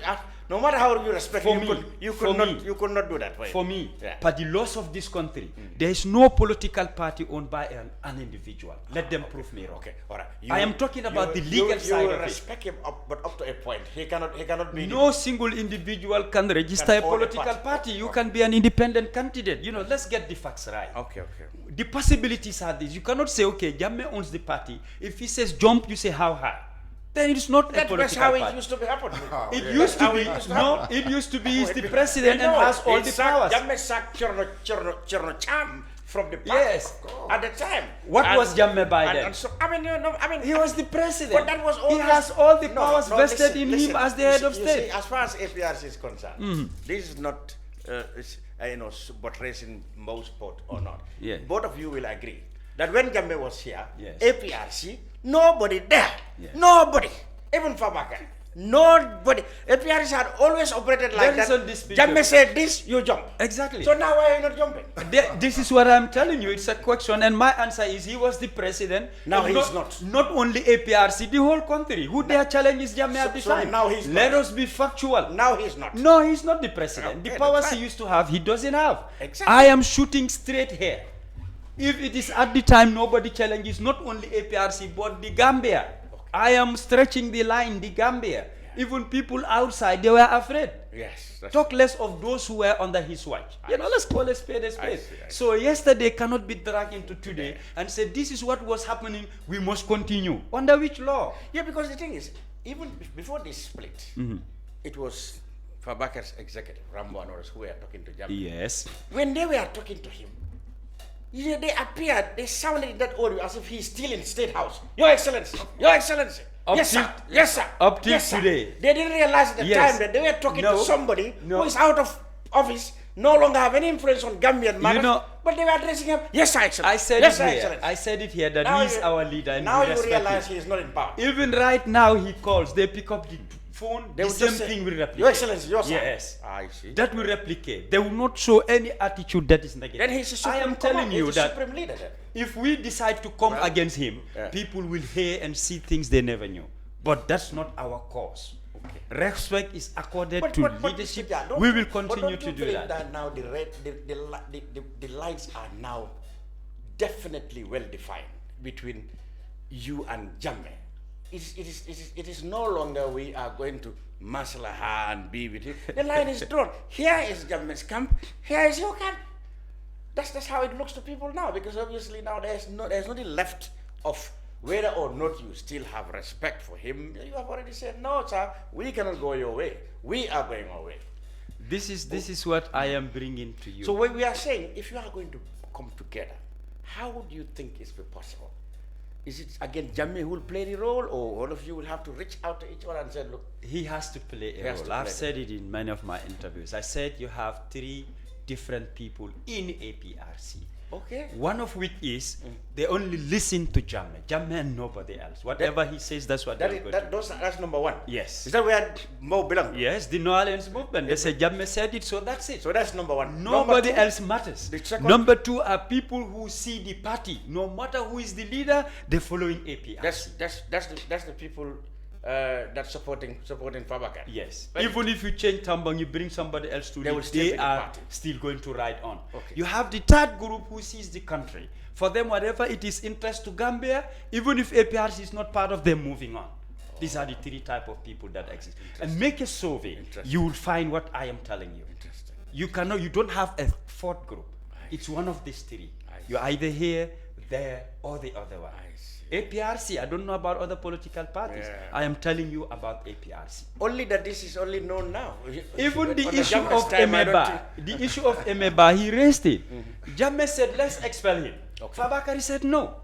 no matter how you respect For him, me, you for could me. not do that. For me, Yeah. per the laws of this country, there is no political party owned by an individual. Let them prove me wrong. Okay, all right. I am talking about the legal side You of it. respect him, but up to a point. He cannot be. No single individual can register a own a political party. party. You can be an independent candidate. You know, let's get the facts right. Okay. The possibilities are these. You cannot say, okay, Jammeh owns the party. If he says jump, you say how high. Then it's not a That's political how it party. used to be happening. It That's used to how be, it used to no, happen. it used to be he's the Wait, president and no, has all he the sacked- powers. Jammeh sacked Cherno Cham from the party. Yes. At the time. What was Jammeh by then? And so, I mean, He was the president. But that was He always, has all the powers no, vested listen, in listen. him as the head of You state. See, as far as APRC is concerned, this is not, buttressing Mbowe's support or not. Yeah. Both of you will agree that when Jammeh was here, Yes. APRC, nobody there, Yes. nobody, even Fabaka, nobody. APRC had always operated like That is that. undisputed. Jammeh said this, you jump. Exactly. So now why are you not jumping? This is what I'm telling you. It's a question, and my answer is he was the president. Now and he's not. Not only APRC, the whole country. Who dare challenge is Jammeh at the so time? now he's Let not. us be factual. Now he's not. No, he's not the president. Okay, The powers that's he right. used to have, he doesn't have. Exactly. I am shooting straight here. If it is at the time nobody challenges not only APRC but the Gambia. I am stretching the line, the Gambia. Even people outside, they were afraid. Yes. that's- Talk less of those who were under his watch. Let's call a spade a spade. see, I So yesterday cannot be dragged into today and say this is what was happening, we must continue. Under which law? Yeah, because the thing is, even before this split, it was Fabakar's executive, Rambo and others, who were talking to Jammeh. Yes. When they were talking to him, they appeared, they sounded in that audio as if he's still in State House. Your Excellency, Your Excellency. Up Yes, till- sir. Yes, sir. up till Yes, sir. today. They didn't realize at the Yes. time that they were talking No. to somebody No. who is out of office, no longer have any influence on Gambian matters, know- but they were addressing him. Yes, sir, Excellency. I said yes, it sir, here. Excellency. I said it here that Now he is you- our leader and now we you respect realize him. he is not in power. Even right now he calls, they pick up the phone, They the will same just say, thing will replicate. Your Excellency, your sir. Yes. I see. That will replicate. They will not show any attitude that is negative. Then he's the I supreme am telling commander, you he's the that supreme leader then. if we decide to come against him, Yeah. people will hear and see things they never knew. But that's not our cause. Respect is accorded to leadership. Mr. Jah, We will but continue don't to you do think that. now the lines are now definitely well defined between you and Jammeh. It is no longer we are going to maslaha and be with him. The line is drawn. Here is Jammeh's camp. Here is your camp. That's how it looks to people now, because obviously now there's nothing left of whether or not you still have respect for him. You have already said, no, sir, we cannot go your way. We are going our way. This is what I am bringing to you. So when we are saying, if you are going to come together, how would you think it's possible? Is it again Jammeh who will play the role, or all of you will have to reach out to each other and say, look? He has to play a role. I've said it in many of my interviews. I said you have 3 different people in APRC. Okay. One of which is they only listen to Jammeh. Jammeh and nobody else. Whatever he says, that's what they're going to do. That's number one. Yes. Is that where Mbowe belongs? Yes, the No Alliance movement. They say Jammeh said it, so that's it. So that's number one. Nobody Number two, else matters. the second- Number 2 are people who see the party. No matter who is the leader, they're following APRC. That's the people that's supporting Fabakar. Yes. Right. Even if you change Tambang, you bring somebody else to They lead, will still be they the are party. still going to ride on. Okay. You have the third group who sees the country. For them, whatever it is interest to Gambia, even if APRC is not part of them, moving on. These are the 3 type of people that exist. And make a survey, you will find what I am telling you. Interesting. You don't have a 4th group. It's one of these 3. You're either here, there, or the other one. APRC, I don't know about other political parties. Yeah. I am telling you about APRC. Only that this is only known now. Even the On issue Jammeh's of time, I don't Emeba, the issue of Emeba, he raised it. Jammeh said, let's expel him. Fabakari said, no.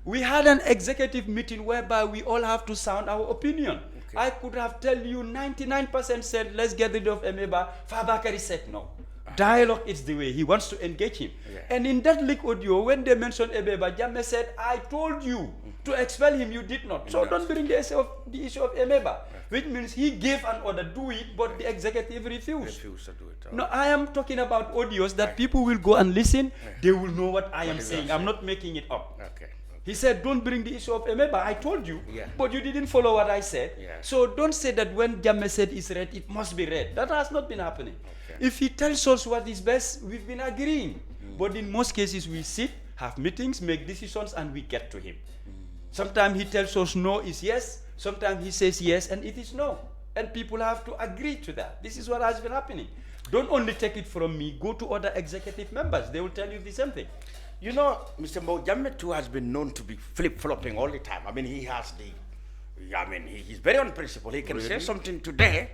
We had an executive meeting whereby we all have to sound our opinion. I could have tell you 99% said, let's get rid of Emeba. Fabakari said, no. Dialogue is the way. He wants to engage him. And in that leak audio, when they mentioned Emeba, Jammeh said, I told you to expel him, you did not. So don't bring the issue of Emeba, which means he gave an order, do it, but the executive refused. Refuse to do it. No, I am talking about audios that people will go and listen. They will know what I am saying. I'm not making it up. Okay. He said, don't bring the issue of Emeba. I told you, Yeah. but you didn't follow what I said. Yeah. So don't say that when Jammeh said it's red, it must be red. That has not been happening. If he tells us what is best, we've been agreeing. But in most cases, we sit, have meetings, make decisions, and we get to him. Sometimes he tells us no is yes. Sometimes he says yes, and it is no. And people have to agree to that. This is what has been happening. Don't only take it from me. Go to other executive members. They will tell you the same thing. You know, Mr. Mbowe, Jammeh too has been known to be flip-flopping all the time. I mean, he has he's very on principle. He can say something today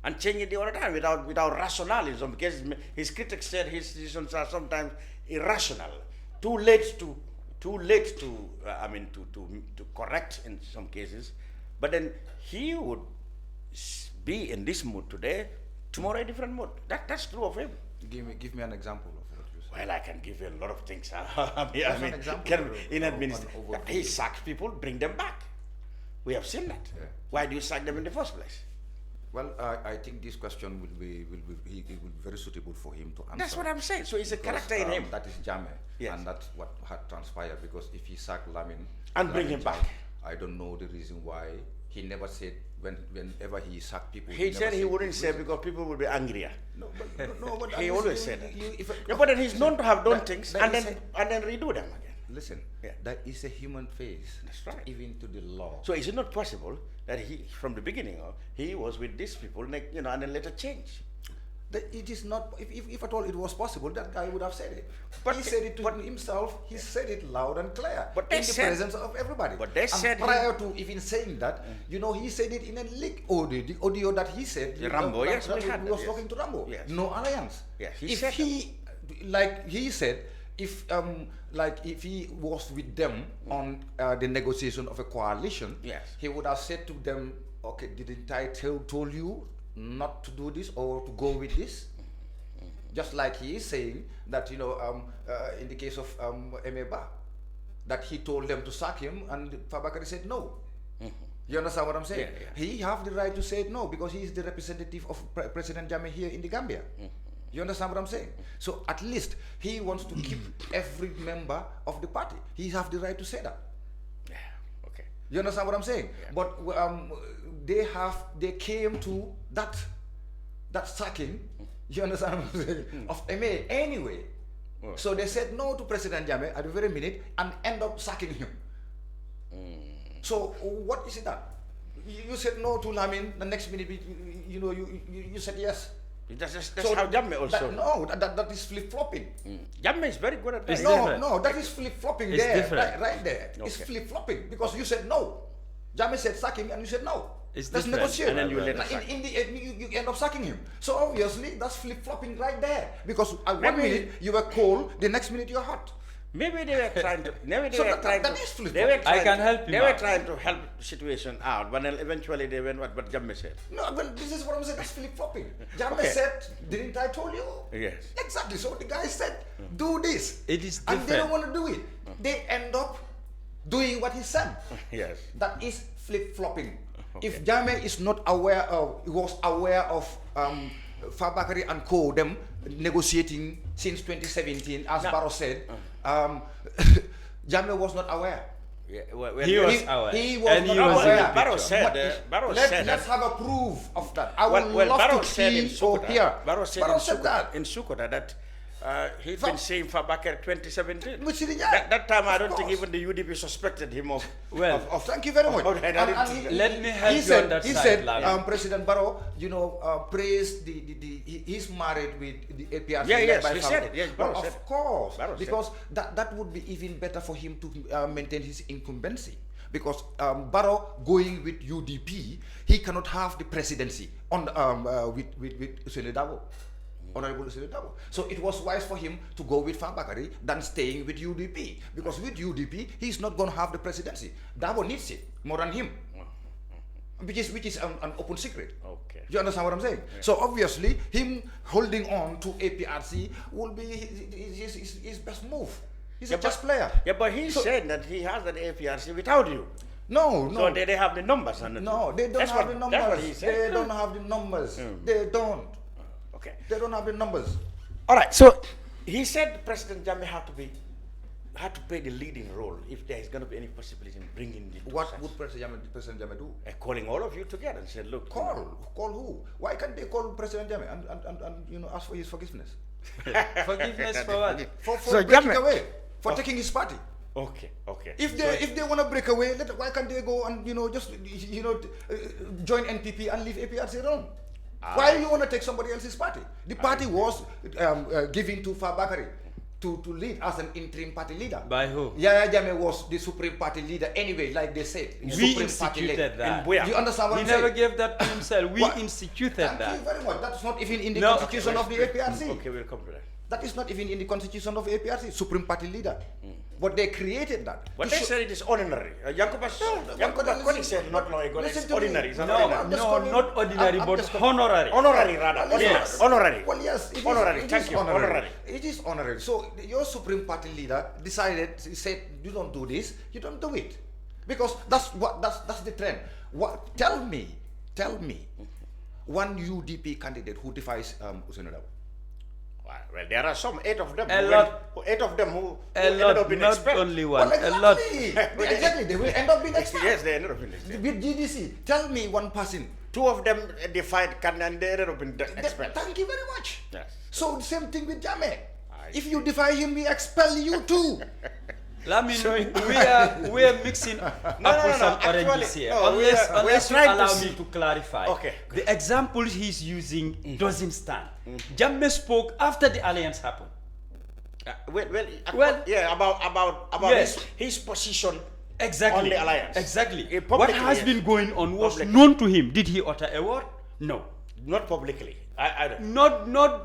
and change it the other time without rationalism, because his critics said his decisions are sometimes irrational, too late to correct in some cases. But then he would be in this mood today, tomorrow a different mood. That's true of him. Give me an example of what you said. Well, I can give you a lot of things. An example He sacks people, bring them back. We have seen that. Yeah. Why do you sack them in the first place? Well, I think this question will be very suitable for him to answer. That's what I'm saying. So it's a Because, character in him. That is Jammeh, Yes. and that's what had transpired. Because if he sacked Lamin And bring him back. I don't know the reason why he never said whenever he sacked people. He never said he wouldn't the say reason. because people will be angrier. But He always said that. that. Yeah, but then he's known to have done things and then redo them again. Listen, Yeah. that is a human face. That's right. Even to the law. So is it not possible that he, from the beginning, he was with these people, and then later changed? It is not. If at all it was possible, that guy would have said it. But He said it to himself. He said it loud and clear. But they in the said- presence of everybody. but they and said prior to even saying that, he said it in a leak audio. The audio that he said. The Rambo, yes, we that had he that, was yes. talking to Rambo. Yes. No alliance. Yes, he if said he, like he said, if he was with them on the negotiation of a coalition, Yes. he would have said to them, okay, didn't I told you not to do this or to go with this? Just like he is saying that, in the case of Emeba, that he told them to sack him and Fabakari said no. You understand what I'm saying? Yeah. He have the right to say no because he is the representative of President Jammeh here in the Gambia. You understand what I'm saying? So at least he wants to keep every member of the party. He have the right to say that. Yeah. Okay. You understand what I'm saying? Yeah. But they came to that sacking. You understand what I'm saying? Of MA anyway. So they said no to President Jammeh at the very minute and end up sacking him. So what is it that? You said no to Lamin, the next minute you said yes. That's how Jammeh also. That is flip-flopping. Jammeh is very good at that. It's different. No, that is flip-flopping It's there, different. right there. It's flip-flopping because you said no. Jammeh said sack him and you said no. It's That's different. negotiate. And then you let Now, him sack. in the end, you end up sacking him. So obviously, that's flip-flopping right there. Because at one Maybe- minute you were cold, the next minute you're hot. Maybe they were trying to. Maybe they So were that- trying that to. is flip-flop. They were I trying can to- help you They were out. trying to help the situation out, but then eventually they went what Jammeh said. No, well, this is what I'm saying. That's flip-flopping. Jammeh Okay. said, "Didn't I told you?" Yes. Exactly. So the guy said, "Do this." It is And they don't different. want to do it. They end up doing what he said. Yes. That is flip-flopping. If Jammeh is not aware of, was aware of Fabakary and co, them negotiating since 2017, as Barrow said, Jammeh was not aware. Yeah, He was aware. He was And not he was in aware. the Barrow picture. said. Barrow said. Let's have a proof of that. I would Well, love Barrow to said in see or Sukuta. hear. Barrow said that. in Sukuta that he'd been saying Fabakary 2017. Which is- yeah, That time I of don't think course. even the UDP suspected him of. Well, of Thank you very much. of identity. Let me help he you said, on that he side, said, Lavi. President Barrow, praised he's married with the APRC. Yeah, led yes, by he Fatou. said it. Yes, Barrow Well, said of course, Barrow said because that would be even better for him to maintain his incumbency. Because Barrow going with UDP, he cannot have the presidency on with Ousainou Darboe. Honorable Ousainou Darboe. So it was wise for him to go with Fabakary than staying with UDP. Because with UDP, he's not going to have the presidency. Darboe needs it more than him. Which is an open secret. Okay. You understand what I'm saying? Yeah. So obviously, him holding on to APRC will be his best move. He's a chess player. Yeah, but he said that he has an APRC without you. No. So they have the numbers on it. No, they don't have the numbers. That's what he said. They don't have the numbers. They don't. Okay. They don't have the numbers. All right. So he said President Jammeh had to play the leading role if there is going to be any possibility in bringing the. What would President Jammeh do? Calling all of you together and said, look. Call who? Why can't they call President Jammeh and ask for his forgiveness? Forgiveness for what? For So breaking Jammeh- away, for taking his party. Okay. If they want to break away, why can't they go and just join NPP and leave APRC alone? Why do you want to take somebody else's party? The party was given to Fabakary to lead as an interim party leader. By who? Yahya Jammeh was the supreme party leader anyway, like they said. We Supreme party instituted leader. that. Where? You understand what He I'm saying? never gave that to himself. We What? instituted Thank that. you very much. That's not even in the No. constitution of the APRC. Okay, we'll come to that. That is not even in the constitution of APRC, supreme party leader. But they created that. But to they show- said it is ordinary. Yankuba Kony said not no, it's Listen to me. ordinary. It's not No, ordinary. I'm just No, calling- not ordinary, I'm but just calling- honorary. Honorary rather. Yes. Honorary. Well, yes, it is. Honorary. It Thank is you. Honorary. It is honorary. So your supreme party leader decided, he said, you don't do this, you don't do it, because that's the trend. What? Tell me, one UDP candidate who defies Ousainou Darboe. Well, there are some 8 of them. A who lot. Eight of them who A ended lot, up being not expelled. only one. Well, A lot. exactly. They will end up being expelled. Yes, they ended up being expelled. With GDC, tell me one person. 2 of them defied Khan and they ended up being expelled. Thank you very much. Yes. So the same thing with Jammeh. I If you defy him, we expel you too. I mean, we are mixing apples and oranges here. no, we unless are unless you trying to allow see- me to clarify. Okay. The example he's using doesn't stand. Jammeh spoke after the alliance happened. Well, yeah, about Yes. his position Exactly. on the alliance. Exactly. Publicly, What has yes. been going on was Publicly. known to him. Did he utter a word? No. Not publicly. I don't.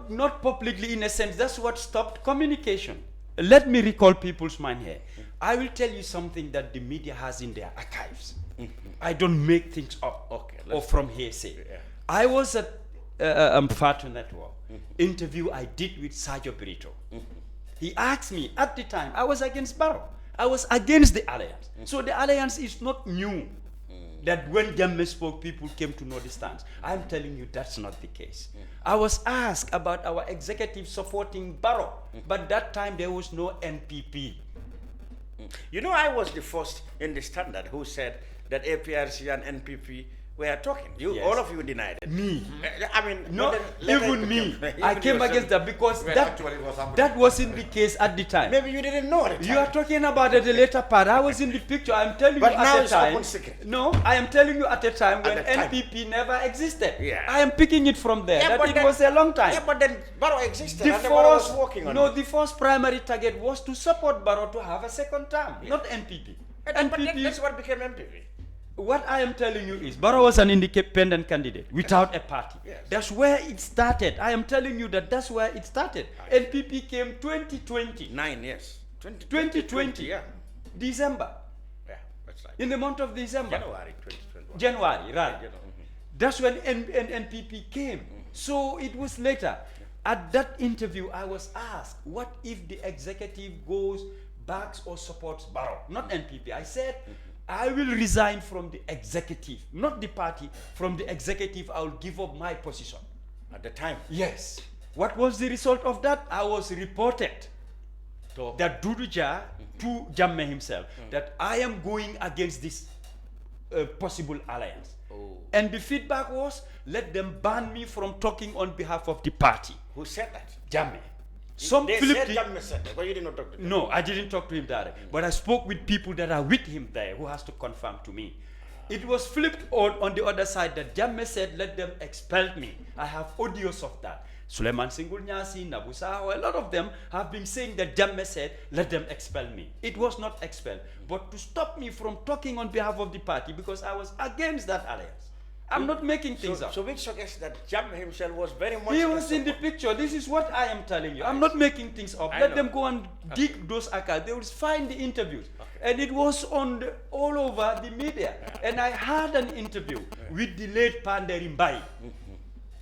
Not publicly in a sense. That's what stopped communication. Let me recall people's mind here. I will tell you something that the media has in their archives. I don't make things up or from hearsay. Yeah. I was at Fatou Network interview I did with Sergio Brito. He asked me at the time, I was against Barrow. I was against the alliance. So the alliance is not new. That when Jammeh spoke, people came to know the stance. I'm telling you that's not the case. I was asked about our executive supporting Barrow, but that time there was no NPP. You know, I was the first in the Standard who said that APRC and NPP were talking. You, Yes. all of you denied it. Me. I mean, No, but then later even it me. became- I even came yourself. against that because Well, that, actually it was happening. that wasn't the case at the time. Maybe you didn't know it. You are talking about at the later part. I was in the picture. I'm telling But you now at the it's time. open secret. No, I am telling you at a time when the time. NPP never existed. Yeah. I am picking it from there. Yeah, that but it then- was a long time. Yeah, but then Barrow existed The and the Barrow was first, working on no, it. the first primary target was to support Barrow to have a second term, not NPP. But then NPP. that's what became MPP. What I am telling you is Barrow was an independent candidate without a party. Yes. That's where it started. I am telling you that's where it started. NPP came 2020. 9 years. 2020. Yeah. December. Yeah, that's right. In the month of December. January 2021. January, right. January. That's when NPP came. So it was later. At that interview, I was asked, what if the executive goes, backs or supports Barrow? Not NPP. I said, I will resign from the executive, not the party. From the executive, I will give up my position. At the time. Yes. What was the result of that? I was reported that Doudu Jah to Jammeh himself that I am going against this possible alliance. And the feedback was, let them ban me from talking on behalf of the party. Who said that? Jammeh. Some They flipped said it. Jammeh said that, but you did not talk to them. No, I didn't talk to him directly, but I spoke with people that are with him there who has to confirm to me. It was flipped on the other side that Jammeh said, let them expel me. I have audios of that. Suleiman Singul Nyasi, Nabusaho, a lot of them have been saying that Jammeh said, let them expel me. It was not expelled, but to stop me from talking on behalf of the party because I was against that alliance. I'm not making things up. So which suggests that Jammeh himself was very much... He was in the picture. This is what I am telling you. I'm not making things up. I Let know. them go and dig those archives. They will find the interviews. And it was on all over the media. And I had an interview with the late Panderi Mbai.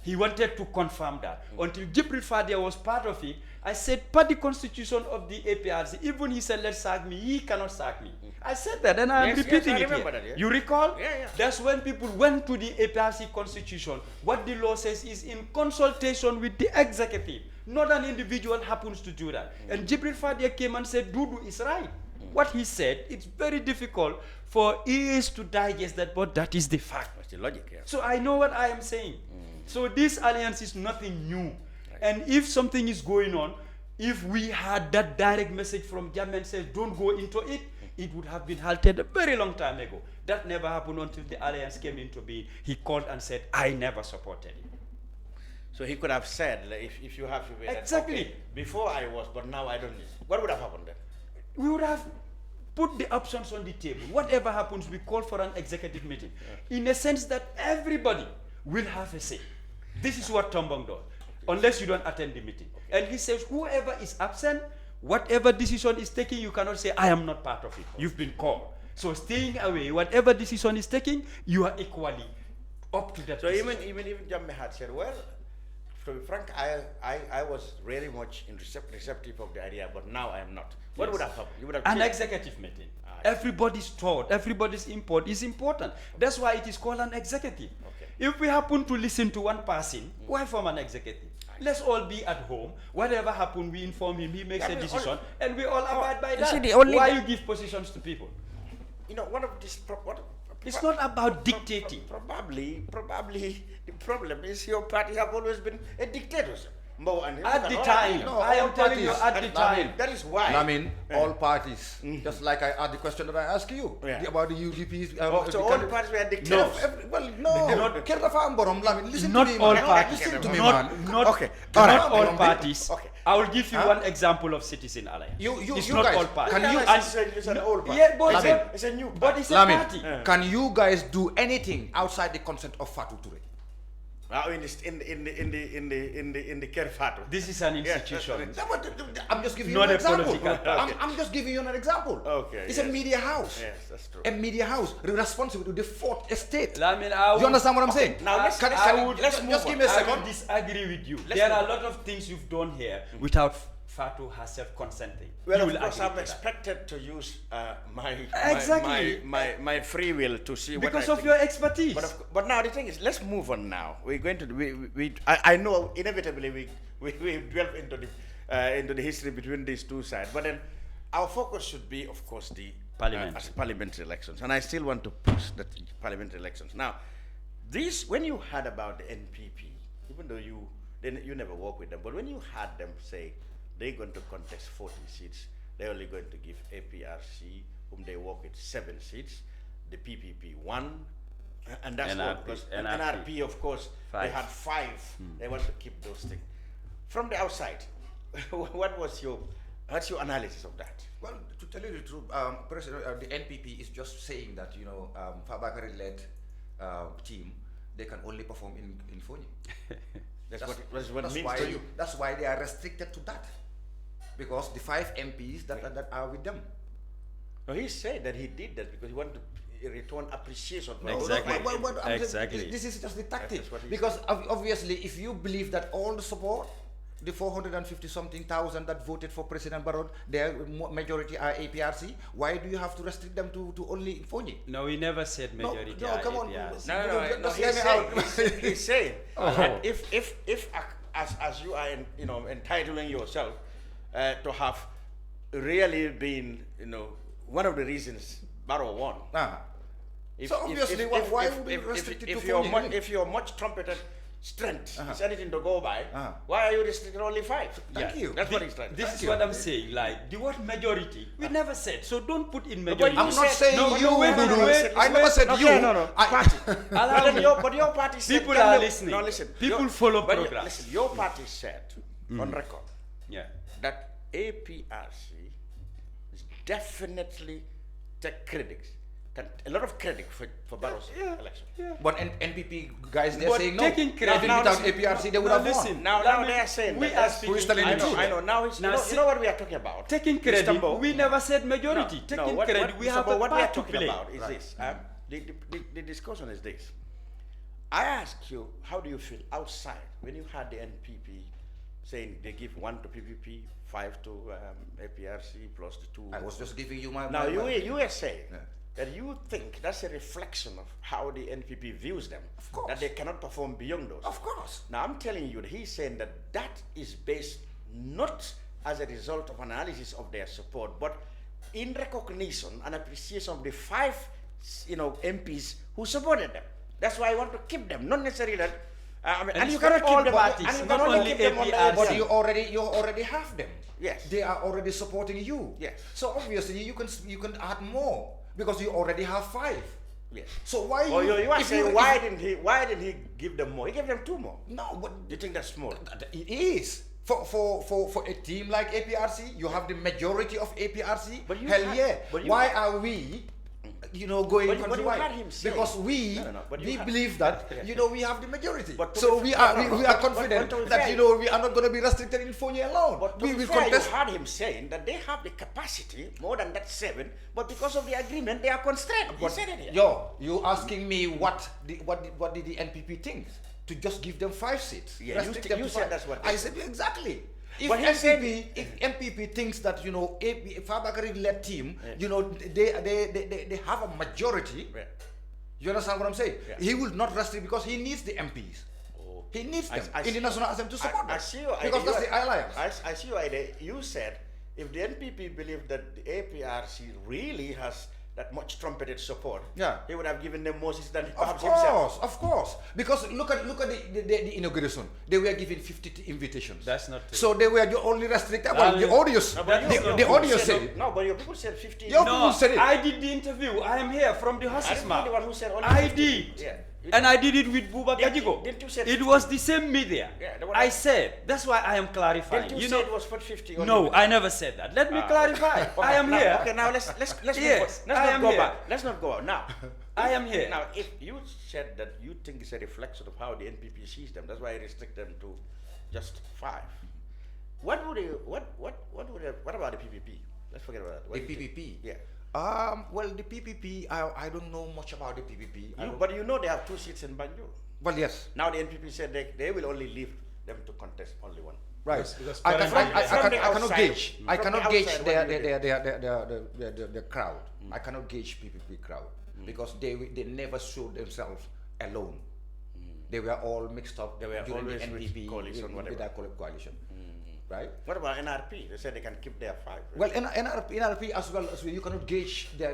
He wanted to confirm that. Until Jibril Fadia was part of it, I said, per the constitution of the APRC, even he said, let's sack me, he cannot sack me. I said that, and I am Yes, repeating I it remember here. that, yeah. You recall? Yeah, yeah. That's when people went to the APRC constitution. What the law says is in consultation with the executive. Not an individual happens to do that. And Jibril Fadia came and said, Doudu is right. What he said, it's very difficult for ears to digest that, but that is the fact. That's the logic, yeah. So I know what I am saying. So this alliance is nothing new. And if something is going on, if we had that direct message from Jammeh says don't go into it, it would have been halted a very long time ago. That never happened until the alliance came into being. He called and said, I never supported it. So he could have said, like, if you have to be... Exactly. Okay, before I was, but now I don't need. What would have happened then? We would have put the options on the table. Whatever happens, we call for an executive meeting. In a sense that everybody will have a say. This is what Tombong does, unless you don't attend the meeting. And he says, whoever is absent, whatever decision is taken, you cannot say, I am not part of it. You've been called. So staying away, whatever decision is taken, you are equally up to that So decision. even Jammeh had said, well, to be frank, I was really much receptive of the idea, but now I am not. What Yes. would have happened? You would have An changed. executive meeting. Ah, Everybody's thought, everybody's input is important. That's why it is called an executive. Okay. If we happen to listen to one person, why form an executive? Let's all be at home. Whatever happens, we inform him, he makes Yeah, a I mean, decision, and we all abide by you see, that. the only Why guy- you give positions to people? You know, one of this... It's not about dictating. Probably the problem is your party have always been a dictatorship. Mbowe and him At and the all time, that. No, I am all telling you, parties- at the time. That is why. I mean, all parties. Just like I asked the question that I asked you Yeah. about the UDPs. So all parties were dictators. Well, no. Kerr dafa am borom, Lamin. Listen Not to me, all man. parties. Listen to me, Not, man. not, Okay. not Alright. all parties. Okay. I will give you one example of Citizen Alliance. You it's you not guys, all parties. can you It's an old party. Yeah, but Lamin. It's a new but party. it's a Lamin, party. can you guys do anything outside the consent of Fatou Touré? In the Kerr Fatou. This is an institution. No, but I'm just giving Not you a an example. political party. I'm just giving you an example. Okay, It's yes. a media house. Yes, that's true. A media house responsible to the fourth estate. Lamin, You understand what I'm saying? Now let's Just give me a I second. would disagree with you. Let's There are a move lot of things you've done here without Fatou herself consenting. Well, You of will course, agree I'm to that. expected to use Exactly. my free will to see what Because I of think. your expertise. But now the thing is, let's move on now. We're going to I know inevitably we delve into the history between these two sides, but then our focus should be, of course, the Parliamentary. parliamentary elections, and I still want to push the parliamentary elections. Now, This, when you heard about the NPP, even though you never work with them, but when you heard them say they're going to contest 40 seats, they're only going to give APRC, whom they work with, 7 seats, the PPP 1, and that's what, because NRP, of course, 5. They had 5. They want to keep those things. From the outside, what's your analysis of that? Well, to tell you the truth, the NPP is just saying that, you know, Fabakary-led team, they can only perform in Fonyi. That's what it means to you. That's why they are restricted to that, because the 5 MPs that are with them. No, he said that he did that because he wanted to return appreciation. Exactly. Exactly. This is just the tactic. Because obviously, if you believe that all the support, the 450-something thousand that voted for President Barrow, their majority are APRC, why do you have to restrict them to only Fonyi? No, we never said majority are come on. APRC. No, he's saying that if as you are entitling yourself to have really been, one of the reasons Barrow won. So obviously, why would we restrict it to Fonyi? If you're much trumpeted strength is anything to go by, why are you restricting only 5? Thank you. That's what he's trying. This is what I'm saying. Like the word majority, we never said. So don't put in majority. I'm not saying you. Wait, I never said you. No. Party. But your party said. People are listening. No, listen. People follow programs. Listen, your party said on record that APRC is definitely take credit. A lot of credit for Barrow's election. But NPP guys, they're saying no. Taking credit without APRC, they would have won. Now they are saying we are speaking. Who is telling the truth? I know. Now, you know what we are talking about. Taking credit. We never said majority. Taking credit. We have a what we are part to talking play. about is this. The discussion is this. I ask you, how do you feel outside when you had the NPP saying they give 1 to PPP, 5 to APRC plus the 2? I was just giving you my. Now you were saying that you think that's a reflection of how the NPP views them. Of course. That they cannot perform beyond those. Of course. Now I'm telling you that he's saying that is based not as a result of analysis of their support, but in recognition and appreciation of the 5 MPs who supported them. That's why I want to keep them, not necessarily that. And you cannot keep them parties, and you not can only only keep them on the APRC. But you already have them. Yes. They are already supporting you. Yes. So obviously you can add more because you already have 5. Yes. So why? You are saying why didn't he give them more? He gave them 2 more. No, but You think that's small? it is. For a team like APRC, you have the majority of APRC. But you Hell had- yeah. but you Why had- are we, going But you countrywide? had him say- Because we but you we had- believe that we have the majority. But to So be we fair- are we are confident but to be that fair- we are not going to be restricted in Fonyi alone. But to We be will fair, contest. you had him saying that they have the capacity, more than that 7, but because of the agreement, they are constrained. He said it here. You asking me what did the NPP think? To just give them 5 seats. Yeah, Restrict you them to said 5. that's what I they said exactly. If But he said- MPP thinks that Fabakary-led team, they have a majority. Yeah. You understand what I'm saying? Yeah. He will not restrict because he needs the MPs. He needs them in the National Assembly to support them. I see your idea. Because that's the alliance. I see your idea. You said if the NPP believed that the APRC really has that much trumpeted support, he would have given them more seats than perhaps himself. Of course. Because look at the inauguration. They were given 50 invitations. That's not true. So they were only restricted. Well, the audience, the audience said it. No, but your people said 50. Your people said it. I did the interview. I am here from the horse's I'm mouth. the one who said only I 50. did. Yeah. And I did it with Buba Didn't you- Gajigo. didn't you say It 50? was the same media. Yeah, the one I I- said. That's why I am clarifying. Didn't you say it was for 50? Only? No, I never said that. Let me clarify. I am now, here. Okay, now let's Yes, let's I not am go here. back. Let's not go out now. I am here. Now, if you said that you think it's a reflection of how the NPP sees them, that's why I restrict them to just 5. What about the PPP? Let's forget about that. What The do you think? PPP. Yeah. Well, the PPP, I don't know much about the PPP. But you know they have 2 seats in Banjul. Well, yes. Now the NPP said they will only leave them to contest only 1. Right. because I from cannot outside- gauge. I from cannot the gauge outside, what do you the crowd. I cannot gauge PPP crowd because they never showed themselves alone. They were all mixed up. They were during the always with NPP coalition, with whatever. that coalition. right? What about NRP? They said they can keep their 5. Well, NRP as well, you cannot gauge their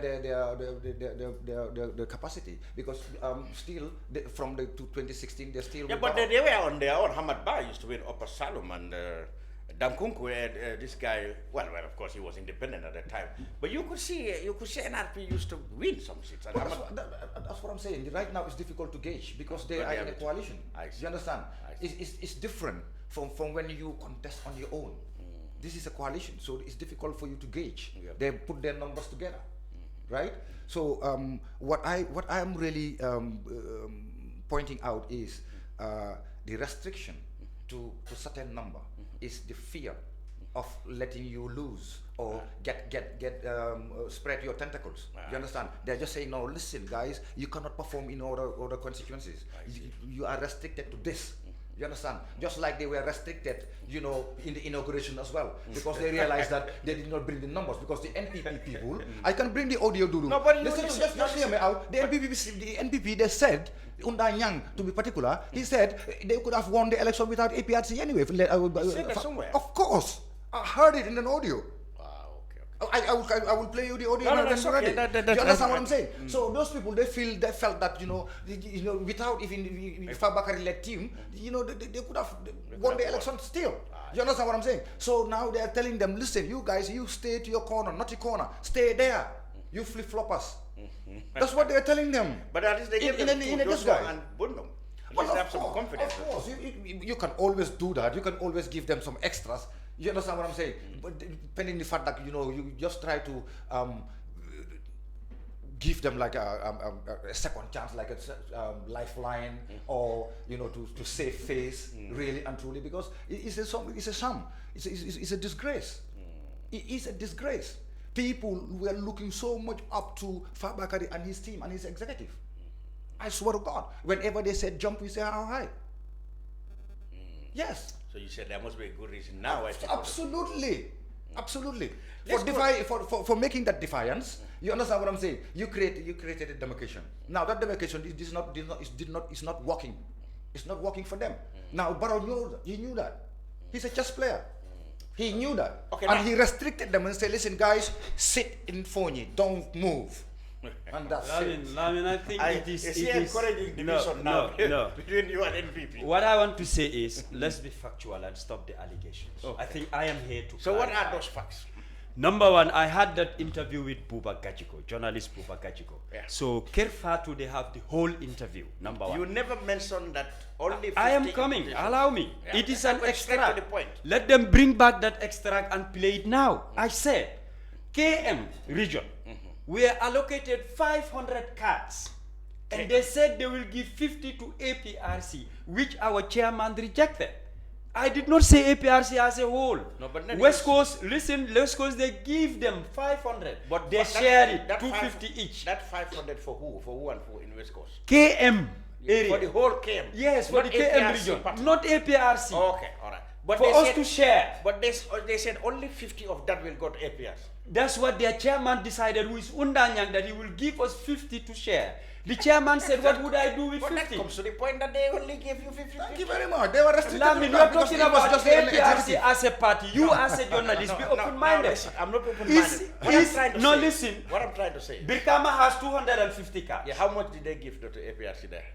capacity because still from the 2016 they're still. Yeah, but they were on their own. Hamad Ba used to win Upper Salom and Damkunku, this guy. Well, of course he was independent at the time. But you could see NRP used to win some seats. And that's what I'm saying. Right now it's difficult to gauge because they are in a coalition. You understand? It's different from when you contest on your own. This is a coalition, so it's difficult for you to gauge. They put their numbers together, right? So what I am really pointing out is the restriction to certain number is the fear of letting you lose or get spread your tentacles. You understand? They're just saying, no, listen, guys, you cannot perform in other constituencies. You are restricted to this. You understand? Just like they were restricted, in the inauguration as well, because they realized that they did not bring the numbers. Because the NPP people, I can bring the audio, Doudu. No, but listen, just hear me out. The NPP, they said, Unda Yang, to be particular, he said they could have won the election without APRC anyway. Said that somewhere. Of course, I heard it in an audio. I will play you the audio. No, that's okay. You understand what I'm saying? So those people, they felt that without even Fabakari-led team, they could have won the election still. You understand what I'm saying? So now they are telling them, listen, you guys, you stay to your corner, not your corner, stay there. You flip-floppers. That's what they are telling them. But at least they give them to Joshua and Bundum. Well, have some confidence. Of course, you can always do that. You can always give them some extras. You understand what I'm saying? But depending on the fact that you just try to give them like a second chance, like a lifeline, or to save face, really and truly, because it's a sham. It's a disgrace. It is a disgrace. People were looking so much up to Fabakari and his team and his executive. I swear to God, whenever they said jump, we say how high. Yes. So you said there must be a good reason now. Absolutely. For making that defiance, you understand what I'm saying? You created a demarcation. Now that demarcation is not working. It's not working for them. Now Barrow knew that. He's a chess player. He knew that. Okay, and he restricted them and said, listen guys, sit in Fonyi, don't move. And that's it. I think it is encouraging division now between you and NPP. What I want to say is, let's be factual and stop the allegations. Okay. I think I am here to So clarify. What are those facts? Number one, I had that interview with Buba Gachiko, journalist Buba Gachiko. Yeah. So Kerr Fatou, they have the whole interview, number one. You never mentioned that only 50 I am coming, allow me. Yeah. It is an extract. To the point. Let them bring back that extract and play it now. I said, KM region, we are allocated 500 cards. And they said they will give 50 to APRC, which our chairman rejected. I did not say APRC as a whole. No, but West Coast, West Coast, they give them 500, but they share it, 250 each. That 500 for who? For who and who in West Coast? KM area. For the whole KM? Yes, for the KM APRC region, party. not APRC. Okay, all right. But for us to share. But they said only 50 of that will go to APRC. That's what their chairman decided, who is Undanyang, that he will give us 50 to share. The chairman said, what would I do with 50? That comes to the point that they only gave you 50. Thank you very much. They were restricted. Lamin, you are talking about APRC as a party. You as a journalist, be open-minded. I'm not open-minded. What I'm trying to say. Birkama has 250 cards. Yeah, how much did they give to APRC there?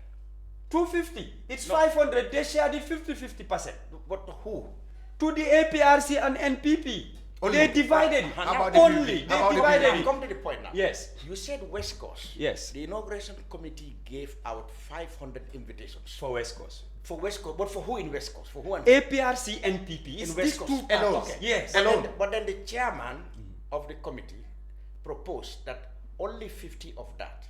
250. It's 500. They shared it 50-50%. But to who? To the APRC and NPP. Only. They divided it. Only. They divided it. Come to the point now. Yes. You said West Coast. Yes. The inauguration committee gave out 500 invitations. For West Coast. For West Coast. But for who in West Coast? For who and APRC, NPP. in West Coast. Alone. Okay. Yes. But then the chairman of the committee proposed that only 50 of that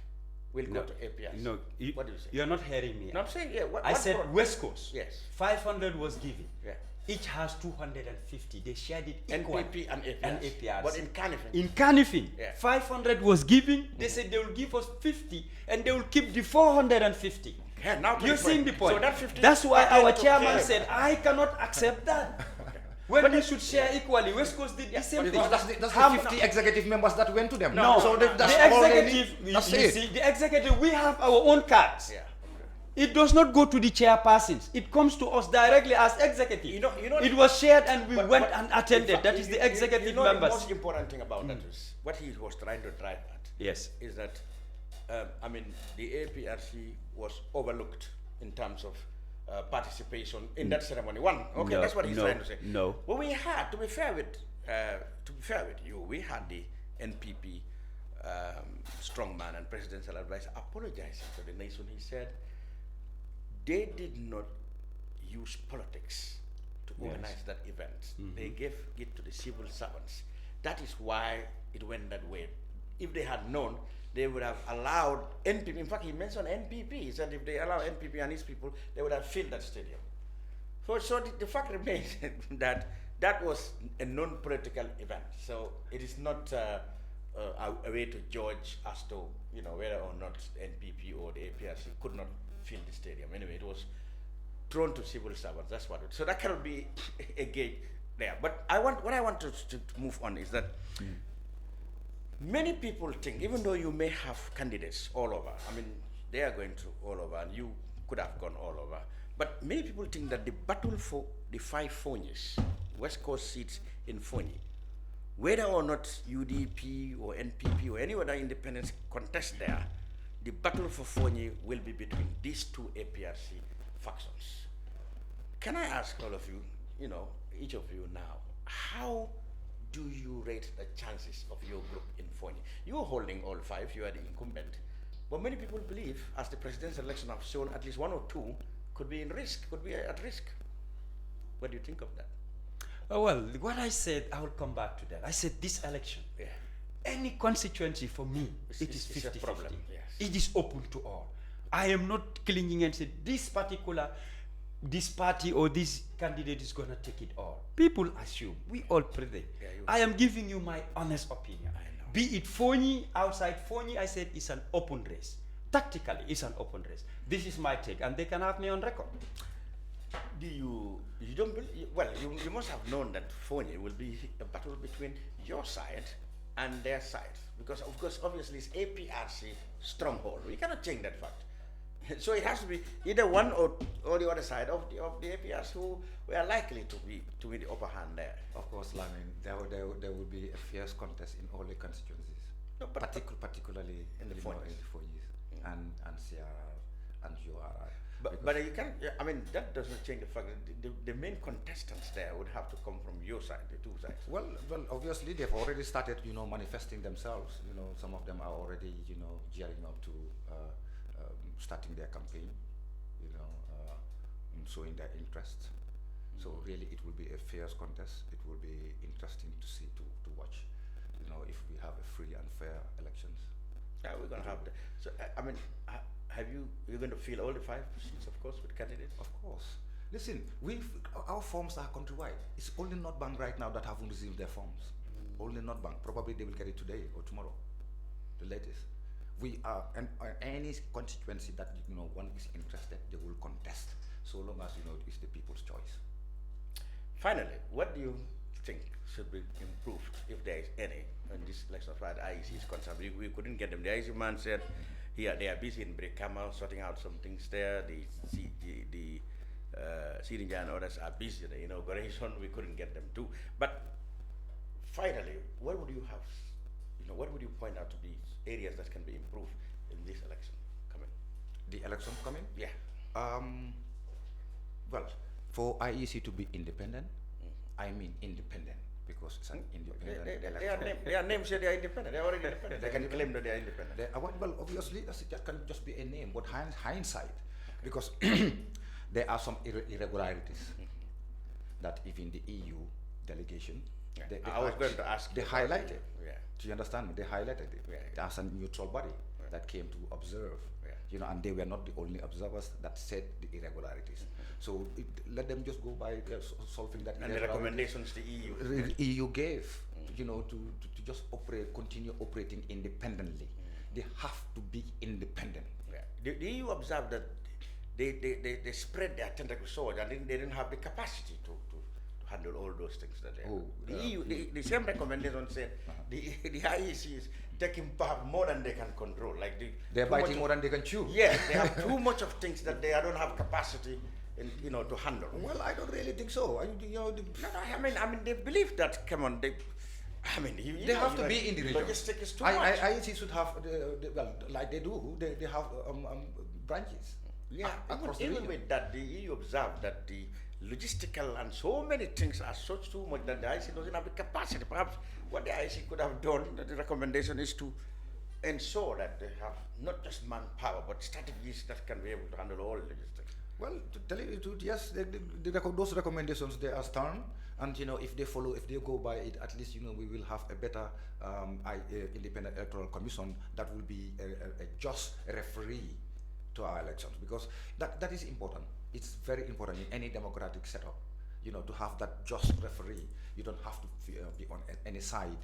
will go to APRC. No, what do you say? You're not hearing me. No, I'm saying, yeah. I said West Coast. Yes. 500 was given. Yeah. Each has 250. They shared it equally. NPP and APRC. But in Canifin. In Canifin, Yeah. 500 was given. They said they will give us 50 and they will keep the 450. Yeah, now You're seeing the point. So that 50 That's why our chairman Kerr. said, I cannot accept that. When we should share equally, West Coast did the same thing. That's the 50 executive members that went to them. No, So the that's all they executive, need. That's you it. see, the executive, we have our own cards. Yeah. It does not go to the chairpersons. It comes to us directly as executive. You know, it was shared and we but- went but and attended. That is the executive you know members. The most important thing about that is what he was trying to drive at. Yes. Is that the APRC was overlooked in terms of participation in that ceremony. Okay, No, that's what he's no, trying to say. no. Well, we had, to be fair with you, we had the NPP strongman and presidential advisor apologizing to the nation. He said they did not use politics to organize that event. They gave it to the civil servants. That is why it went that way. If they had known, they would have allowed NPP. In fact, he mentioned NPP. He said if they allow NPP and his people, they would have filled that stadium. So the fact remains that that was a non-political event. So it is not a way to judge as to whether or not NPP or the APRC could not fill the stadium. Anyway, it was thrown to civil servants. That's what it. So that cannot be a gauge there. But what I want to move on is that. Many people think, even though you may have candidates all over, they are going to all over, and you could have gone all over, but many people think that the battle for the 5 Fonies, West Coast seats in Foni, whether or not UDP or NPP or any other independents contest there, the battle for Foni will be between these 2 APRC factions. Can I ask all of you, each of you now, how do you rate the chances of your group in Foni? You're holding all 5, you are the incumbent. But many people believe, as the presidential election have shown, at least 1 or 2 could be at risk. What do you think of that? Well, what I said, I will come back to that. I said this election, any constituency for me, it is 50-50. Yes. It is open to all. I am not clinging and say this party or this candidate is going to take it all. People assume. We all predict. I am giving you my honest opinion. Be it Foni, outside Foni, I said it's an open race. Tactically, it's an open race. This is my take, and they can have me on record. You don't believe, well, you must have known that Foni will be a battle between your side and their side. Because, of course, obviously, it's APRC stronghold. We cannot change that fact. So it has to be either one or the other side of the APRs who are likely to be the upper hand there. Of course, Lamin, there will be a fierce contest in all the constituencies, No, particularly in the Fonies and CRR and URR. But you can't. That doesn't change the fact that the main contestants there would have to come from your side, the 2 sides. Well, obviously they've already started, manifesting themselves. Some of them are already, gearing up to starting their campaign, showing their interest. So really, it will be a fierce contest. It will be interesting to see, to watch, if we have a free and fair elections. Yeah, we're going to have that. So, you're going to fill all the 5 seats, of course, with candidates? Of course. Listen, our forms are countrywide. It's only North Bank right now that haven't received their forms. Only North Bank. Probably they will get it today or tomorrow, the latest. We are, and any constituency that one is interested, they will contest, so long as it's the people's choice. Finally, what do you think should be improved, if there is any, in this election as far as IEC is concerned? We couldn't get them. The IEC man said they are busy in Brikama sorting out some things there. The Sirinja and others are busy. The inauguration, we couldn't get them too. But finally, what would you have? What would you point out to be areas that can be improved in this election coming? The election coming? Yeah. Well, for IEC to be independent, I mean independent, because it's an independent election. Their name said they are independent. They are already independent. They can claim that they are independent. Well, obviously, that can just be a name, but hindsight, because there are some irregularities that even the EU delegation, I was going to ask. They highlighted. Yeah. Do you understand me? They highlighted it. Yeah. As a neutral body that came to observe. Yeah. And they were not the only observers that said the irregularities. So let them just go by solving that. And the recommendations the EU gave, to just continue operating independently. They have to be independent. Yeah. Do you observe that they spread their tentacles so and they didn't have the capacity to handle all those things that they Oh, do. The EU, the same recommendation said the IEC is taking back more than they can control. Like They're too biting much more than they can chew. Yeah, they have too much of things that they don't have capacity, to handle. Well, I don't really think so. No, I mean, they believe that. Come on, they have to be in the region. Logistics is too much. IEC should have, like they do, they have branches. Yeah, across the even region. with that, the EU observed that the logistical and so many things are such too much that the IC doesn't have the capacity. Perhaps what the IC could have done, the recommendation is to ensure that they have not just manpower, but strategies that can be able to handle all logistics. Well, to tell you the truth, yes, those recommendations, they are stern, and if they follow, if they go by it, at least we will have a better independent electoral commission that will be a just referee to our elections, because that is important. It's very important in any democratic setup, to have that just referee. You don't have to be on any side.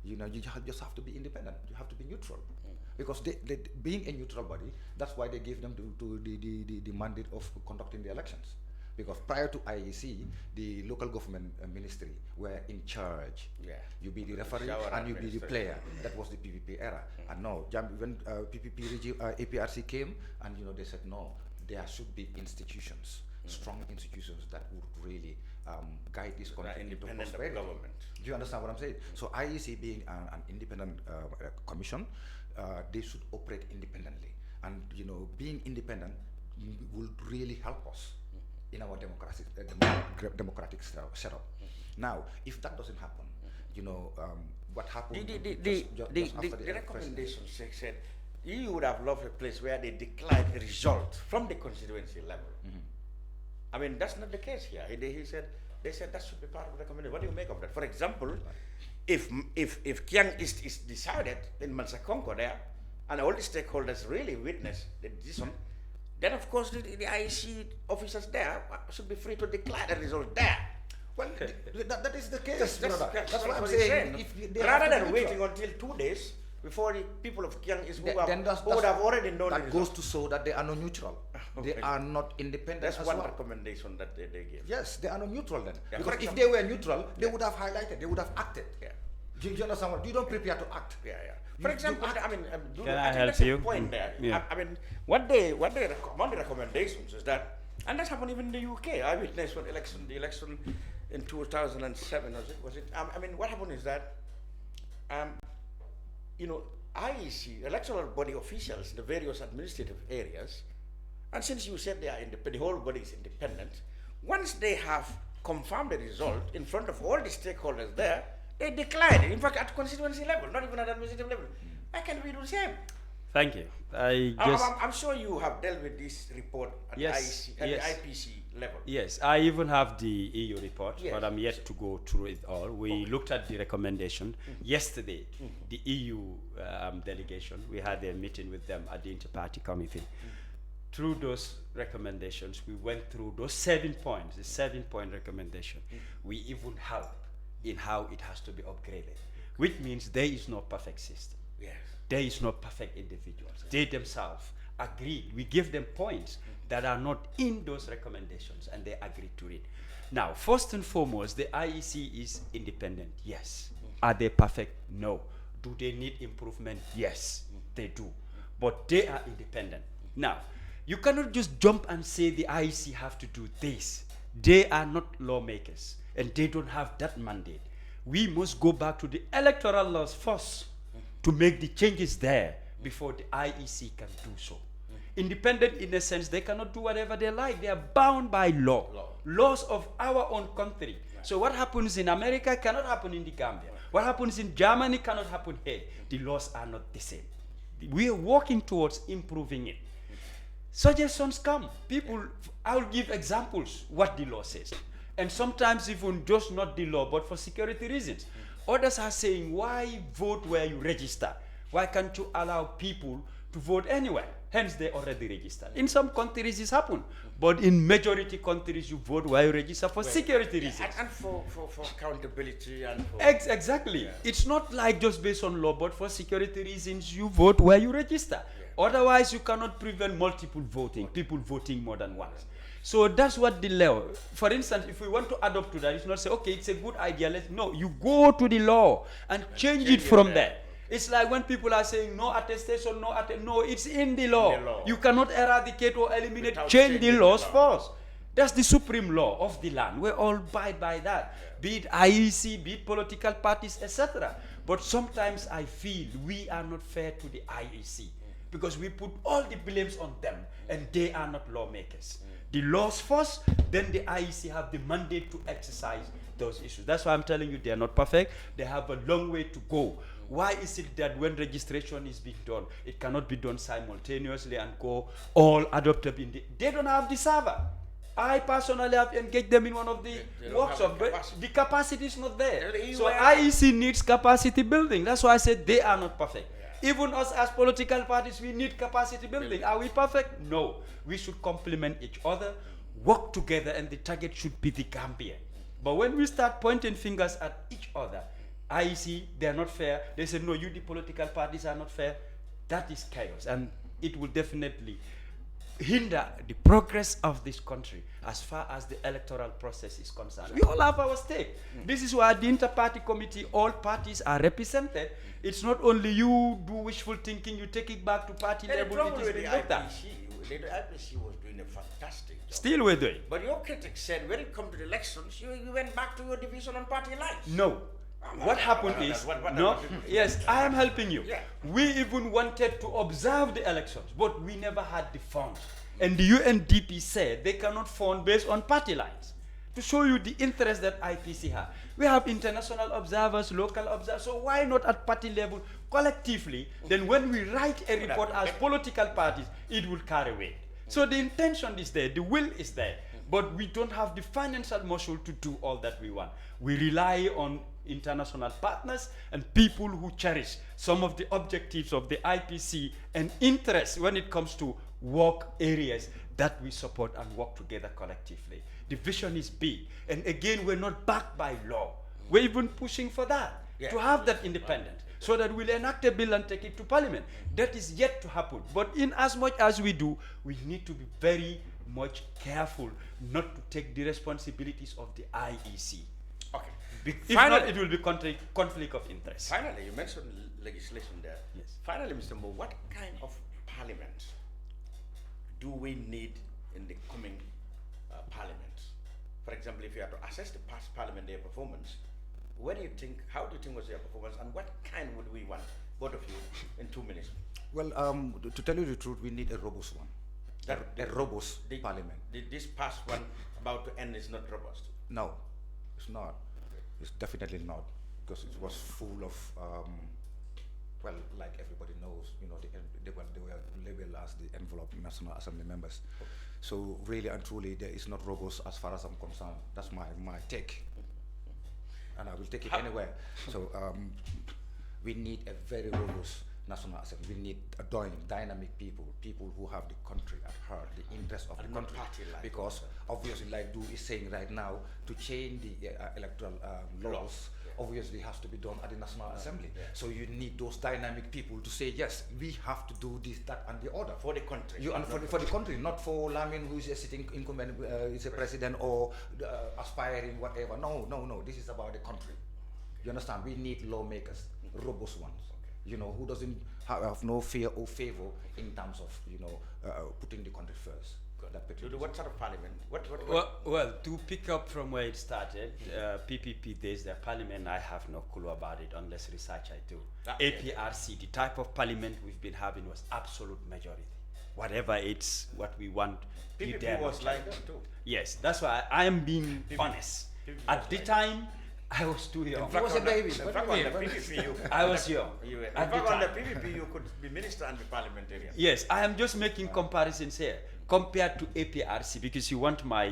You just have to be independent. You have to be neutral, because they being a neutral body, that's why they gave them the mandate of conducting the elections. Because prior to IEC, the local government ministry were in charge. Yeah. You be the referee and you be the player. That was the PPP era. And now, when PPP regime, APRC came, and they said no, there should be institutions, strong institutions that would really guide this country into independent prosperity. government. Do you understand what I'm saying? So IEC being an independent commission, they should operate independently, and being independent will really help us in our democratic setup. Now, if that doesn't happen, what happened? The recommendations said EU would have loved a place where they declared a result from the constituency level. I mean, that's not the case here. They said that should be part of the recommendation. What do you make of that? For example, if Kiang East is decided in Mansakonko there, and all the stakeholders really witness the decision, then of course the IEC officers there should be free to declare the result there. Well, that is the case. That's what I'm what saying. Rather than waiting until 2 days before the people of Kiang East who would have already known that goes to show that they are not neutral. They are not independent. That's as one well. recommendation that they gave. Yes, they are not neutral then. Yeah. Because For if example, they were neutral, they would have highlighted, they would have acted. Yeah. Do you understand what? You don't prepare to act. Yeah. For example, I mean, Can I I think help that's you? a point there. Yeah. I mean, one of the recommendations is that, and that's happened even in the UK. I witnessed the election in 2007. Was it? I mean, what happened is that, IEC, electoral body officials in the various administrative areas, and since you said they are independent, the whole body is independent, once they have confirmed the result in front of all the stakeholders there, they decline it. In fact, at constituency level, not even at administrative level. Why can't we do the same? Thank you. I'm sure you have dealt with this report at Yes, IEC, at yes. the IPC level. Yes, I even have the EU report, Yes. but I'm yet to go through it all. We looked at the recommendation yesterday. The EU delegation, we had a meeting with them at the Inter-Party Committee. Through those recommendations, we went through those 7 points, the 7-point recommendation. We even help in how it has to be upgraded, which means there is no perfect system. Yes. There is no perfect individuals. They themselves agreed. We give them points that are not in those recommendations, and they agreed to it. Now, first and foremost, the IEC is independent. Yes. Are they perfect? No. Do they need improvement? Yes, they do. But they are independent. Now, you cannot just jump and say the IEC have to do this. They are not lawmakers, and they don't have that mandate. We must go back to the electoral laws first to make the changes there before the IEC can do so. Independent in a sense, they cannot do whatever they like. They are bound by law. Laws of our own country. So what happens in America cannot happen in the Gambia. What happens in Germany cannot happen here. The laws are not the same. We are working towards improving it. Suggestions come. I'll give examples what the law says. And sometimes even just not the law, but for security reasons. Others are saying, why vote where you register? Why can't you allow people to vote anywhere? Hence, they already registered. In some countries, this happens. But in majority countries, you vote where you register for security reasons. And for accountability and for... Exactly. Yeah. It's not like just based on law, but for security reasons, you vote where you register. Yeah. Otherwise, you cannot prevent multiple voting, people voting more than once. So that's what the law, for instance, if we want to adopt to that, it's not say, okay, it's a good idea, no, you go to the law and change it from there. It's like when people are saying no attestation, no, it's in the law. You cannot eradicate or eliminate, change the laws first. That's the supreme law of the land. We all abide by that, be it IEC, be it political parties, etc. But sometimes I feel we are not fair to the IEC because we put all the blames on them and they are not lawmakers. The laws first, then the IEC have the mandate to exercise those issues. That's why I'm telling you they are not perfect. They have a long way to go. Why is it that when registration is being done, it cannot be done simultaneously and go all adopted in they don't have the server. I personally have engaged them in one of the workshops, but the capacity is not there. So IEC needs capacity building. That's why I said they are not perfect. Even us as political parties, we need capacity building. Are we perfect? No. We should complement each other, work together, and the target should be the Gambia. But when we start pointing fingers at each other, IEC, they are not fair. They say, no, you the political parties are not fair. That is chaos, and it will definitely hinder the progress of this country as far as the electoral process is concerned. We all have our stake. This is why the inter-party committee, all parties are represented. It's not only you do wishful thinking, you take it back to party level. It is being looked at. The IPC was doing a fantastic job. Still we're doing. But your critics said when it comes to the elections, you went back to your division on party lines. No. What happened is, yes, I am helping you. Yeah. We even wanted to observe the elections, but we never had the funds. And the UNDP said they cannot fund based on party lines. To show you the interest that IPC has. We have international observers, local observers, so why not at party level, collectively, then when we write a report as political parties, it will carry weight. So the intention is there, the will is there, but we don't have the financial muscle to do all that we want. We rely on international partners and people who cherish some of the objectives of the IPC and interests when it comes to work areas that we support and work together collectively. The vision is big, and again, we're not backed by law. We're even pushing for that, to have that independence, so that we'll enact a bill and take it to Parliament. That is yet to happen. But in as much as we do, we need to be very much careful not to take the responsibilities of the IEC. Okay. If not, it will be conflict of interest. Finally, you mentioned legislation there. Yes. Finally, Mr. Mbowe, what kind of parliament do we need in the coming parliament? For example, if you are to assess the past parliamentary performance, what do you think, how do you think was their performance, and what kind would we want, both of you, in 2 minutes? Well, to tell you the truth, we need a robust one. A robust parliament. This past one about to end is not robust? No, it's not. It's definitely not, because it was full of, well, like everybody knows, you know, they were labeled as the envelope National Assembly members. Okay. So really and truly, there is not robust as far as I'm concerned. That's my take, and I will take it anywhere. So we need a very robust National Assembly. We need dynamic people who have the country at heart, the interest of the country. Because obviously, like Du is saying right now, to change the electoral laws, obviously has to be done at the National Assembly. Yeah. So you need those dynamic people to say, yes, we have to do this, that, and the other. For the country. For the country, not for Lamin, who is a sitting incumbent, is a president, or aspiring, whatever. No. This is about the country. You understand? We need lawmakers, robust ones. You know, who doesn't have no fear or favor in terms of, you know, putting the country first. What sort of parliament? Well, to pick up from where it started, PPP days, the parliament, I have no clue about it unless research I do. APRC, the type of parliament we've been having was absolute majority. Whatever it's what we want. PPP was like that too. Yes, that's why I am being honest. At the time, I was too young. I was a baby. I was young. In fact, on the PPP, you could be minister and be parliamentarian. Yes, I am just making comparisons here compared to APRC, because you want my,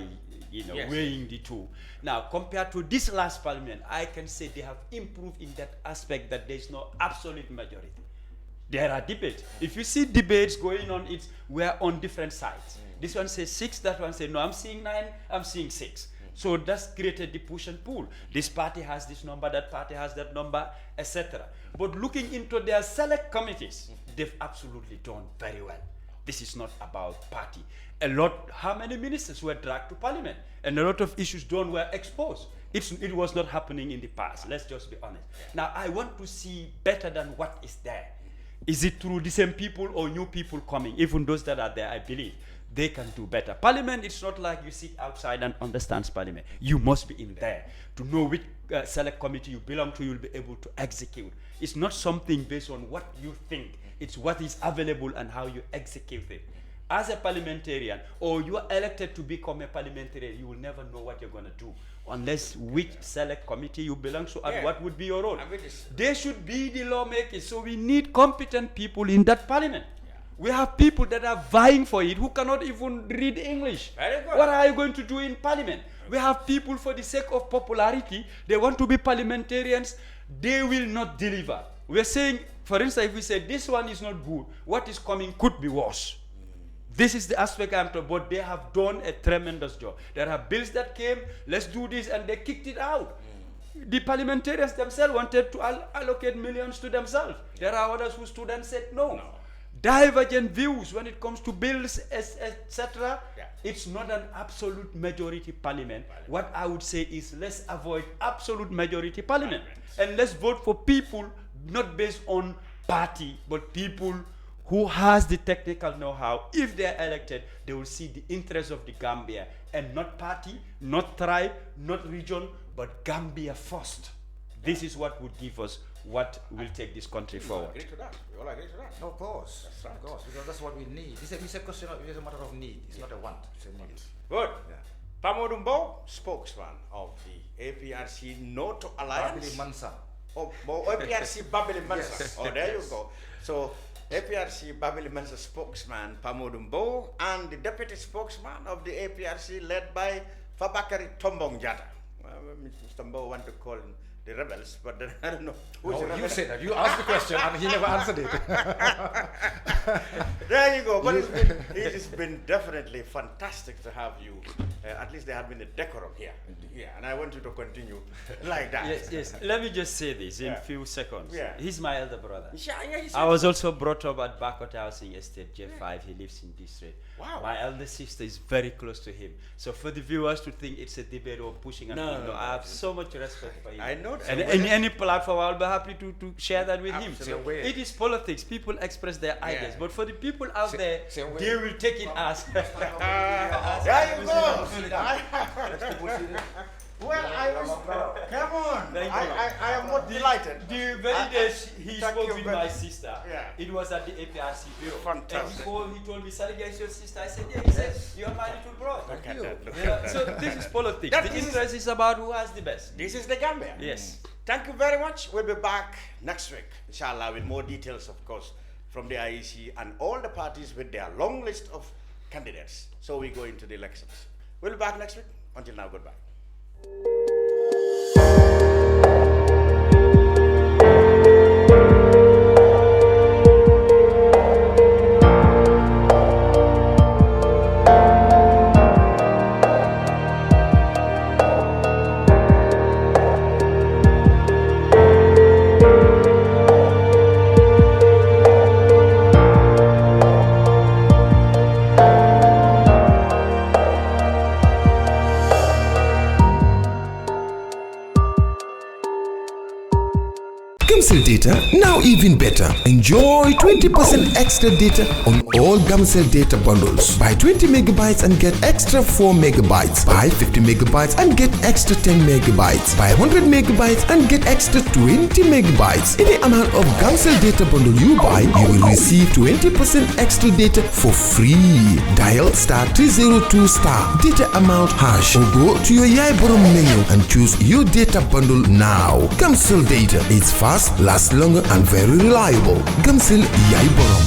weighing the two. Now, compared to this last parliament, I can say they have improved in that aspect that there is no absolute majority. There are debates. If you see debates going on, we're on different sides. This one says 6, that one says no, I'm seeing 9, I'm seeing 6. So that's created the push and pull. This party has this number, that party has that number, etc. But looking into their select committees, they've absolutely done very well. This is not about party. How many ministers were dragged to parliament? And a lot of issues were exposed. It was not happening in the past. Let's just be honest. Now, I want to see better than what is there. Is it through the same people or new people coming? Even those that are there, I believe they can do better. Parliament, it's not like you sit outside and understand parliament. You must be in there to know which select committee you belong to. You'll be able to execute. It's not something based on what you think. It's what is available and how you execute it. As a parliamentarian, or you are elected to become a parliamentarian, you will never know what you're going to do unless which select committee you belong to and what would be your role. They should be the lawmakers, so we need competent people in that parliament. We have people that are vying for it who cannot even read English. What are you going to do in parliament? We have people for the sake of popularity, they want to be parliamentarians, they will not deliver. We're saying, for instance, if we say this one is not good, what is coming could be worse. This is the aspect I'm talking about. They have done a tremendous job. There are bills that came, let's do this, and they kicked it out. The parliamentarians themselves wanted to allocate millions to themselves. There are others who stood and said no. Divergent views when it comes to bills, etc. It's not an absolute majority parliament. What I would say is let's avoid absolute majority parliament. And let's vote for people not based on party, but people who has the technical know-how. If they are elected, they will see the interests of the Gambia and not party, not tribe, not region, but Gambia first. This is what would give us what will take this country forward. We all agree to that. Of course. That's right. Of course, because that's what we need. It's a question of, it's a matter of need. It's not a want, it's a need. Good. Modou Mbowe, spokesman of the APRC No to Alliance. Babili Mansa. APRC Babili Mansa. Yes. Oh, there you go. So, APRC Babili Mansa spokesman Modou Mbowe and the deputy spokesman of the APRC led by Fabakary Tombong Jatta. Mr. Mbowe want to call him the rebels, but then I don't know. You said that. You asked the question and he never answered it. There you go. But it has been definitely fantastic to have you. At least there have been a decorum here. Yeah, and I want you to continue like that. Yes. Let me just say this in a few seconds. Yeah. He's my elder brother. Yeah, I was also brought up at Bakot Housing Estate, J5. He lives in District. Wow. My elder sister is very close to him. So for the viewers to think it's a debate or pushing and no, I have so much respect for him. I know that. And in any platform, I'll be happy to share that with him. So Absolutely. it is politics. People express their ideas. But for the people out there, they will take it as... There you go. Well, I was... Come on. I am not delighted. The very day he spoke with my sister, Yeah. it was at the APRC bureau. Fantastic. And he told me, Saliga is your sister. I said, yeah. He said, you are my little brother. Look at that, look Yeah, so this is politics. The interest is about who has the best. This is the Gambia. Yes. Thank you very much. We'll be back next week, inshallah, with more details, of course, from the IEC and all the parties with their long list of candidates. So we go into the elections. We'll be back next week. Until now, goodbye. Gamcell data now even better. Enjoy 20% extra data on all Gamcell data bundles. Buy 20 megabytes and get extra 4 megabytes. Buy 50 megabytes and get extra 10 megabytes. Buy 100 megabytes and get extra 20 megabytes. Any amount of Gamcell data bundle you buy, you will receive 20% extra data for free. Dial *302 data amount hash or go to your Yaiborom menu and choose your data bundle now. Gamcell data is fast, lasts longer and very reliable. Gamcell Yaiborom.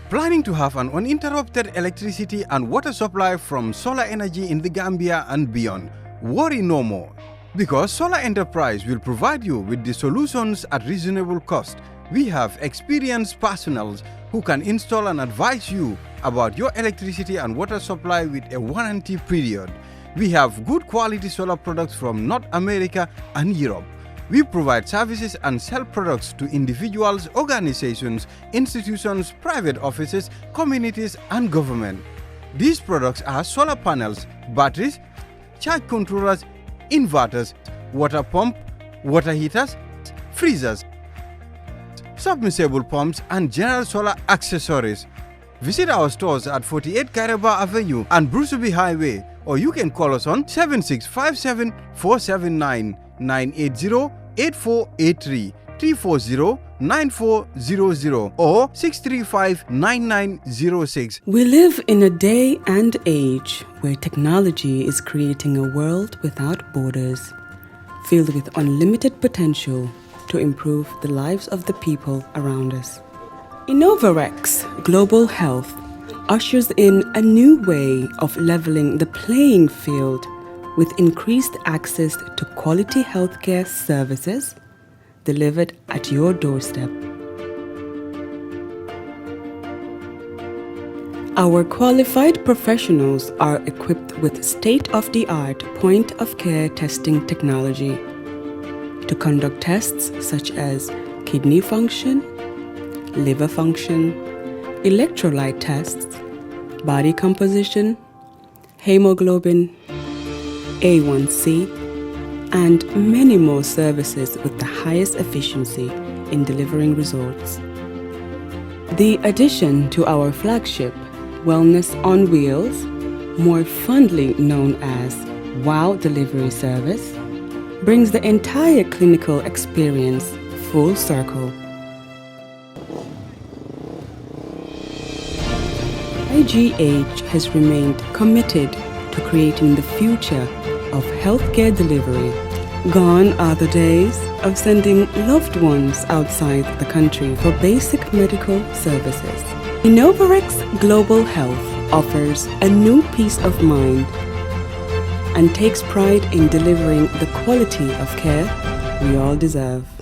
Planning to have an uninterrupted electricity and water supply from solar energy in the Gambia and beyond? Worry no more, because Solar Enterprise will provide you with the solutions at reasonable cost. We have experienced personnel who can install and advise you about your electricity and water supply with a warranty period. We have good quality solar products from North America and Europe. We provide services and sell products to individuals, organizations, institutions, private offices, communities, and government. These products are solar panels, batteries, charge controllers, inverters, water pump, water heaters, freezers, submersible pumps, and general solar accessories. Visit our stores at 48 Kairaba Avenue and Brusubi Highway, or you can call us on 7657 479 980 8483 340 9400 or 635 9906. We live in a day and age where technology is creating a world without borders, filled with unlimited potential to improve the lives of the people around us. Innovarex Global Health ushers in a new way of leveling the playing field with increased access to quality healthcare services delivered at your doorstep. Our qualified professionals are equipped with state-of-the-art point-of-care testing technology to conduct tests such as kidney function, liver function, electrolyte tests, body composition, hemoglobin, A1C, and many more services with the highest efficiency in delivering results. The addition to our flagship, Wellness on Wheels, more fondly known as WOW Delivery Service, brings the entire clinical experience full circle. IGH has remained committed to creating the future of healthcare delivery. Gone are the days of sending loved ones outside the country for basic medical services. Innovarex Global Health offers a new peace of mind and takes pride in delivering the quality of care we all deserve.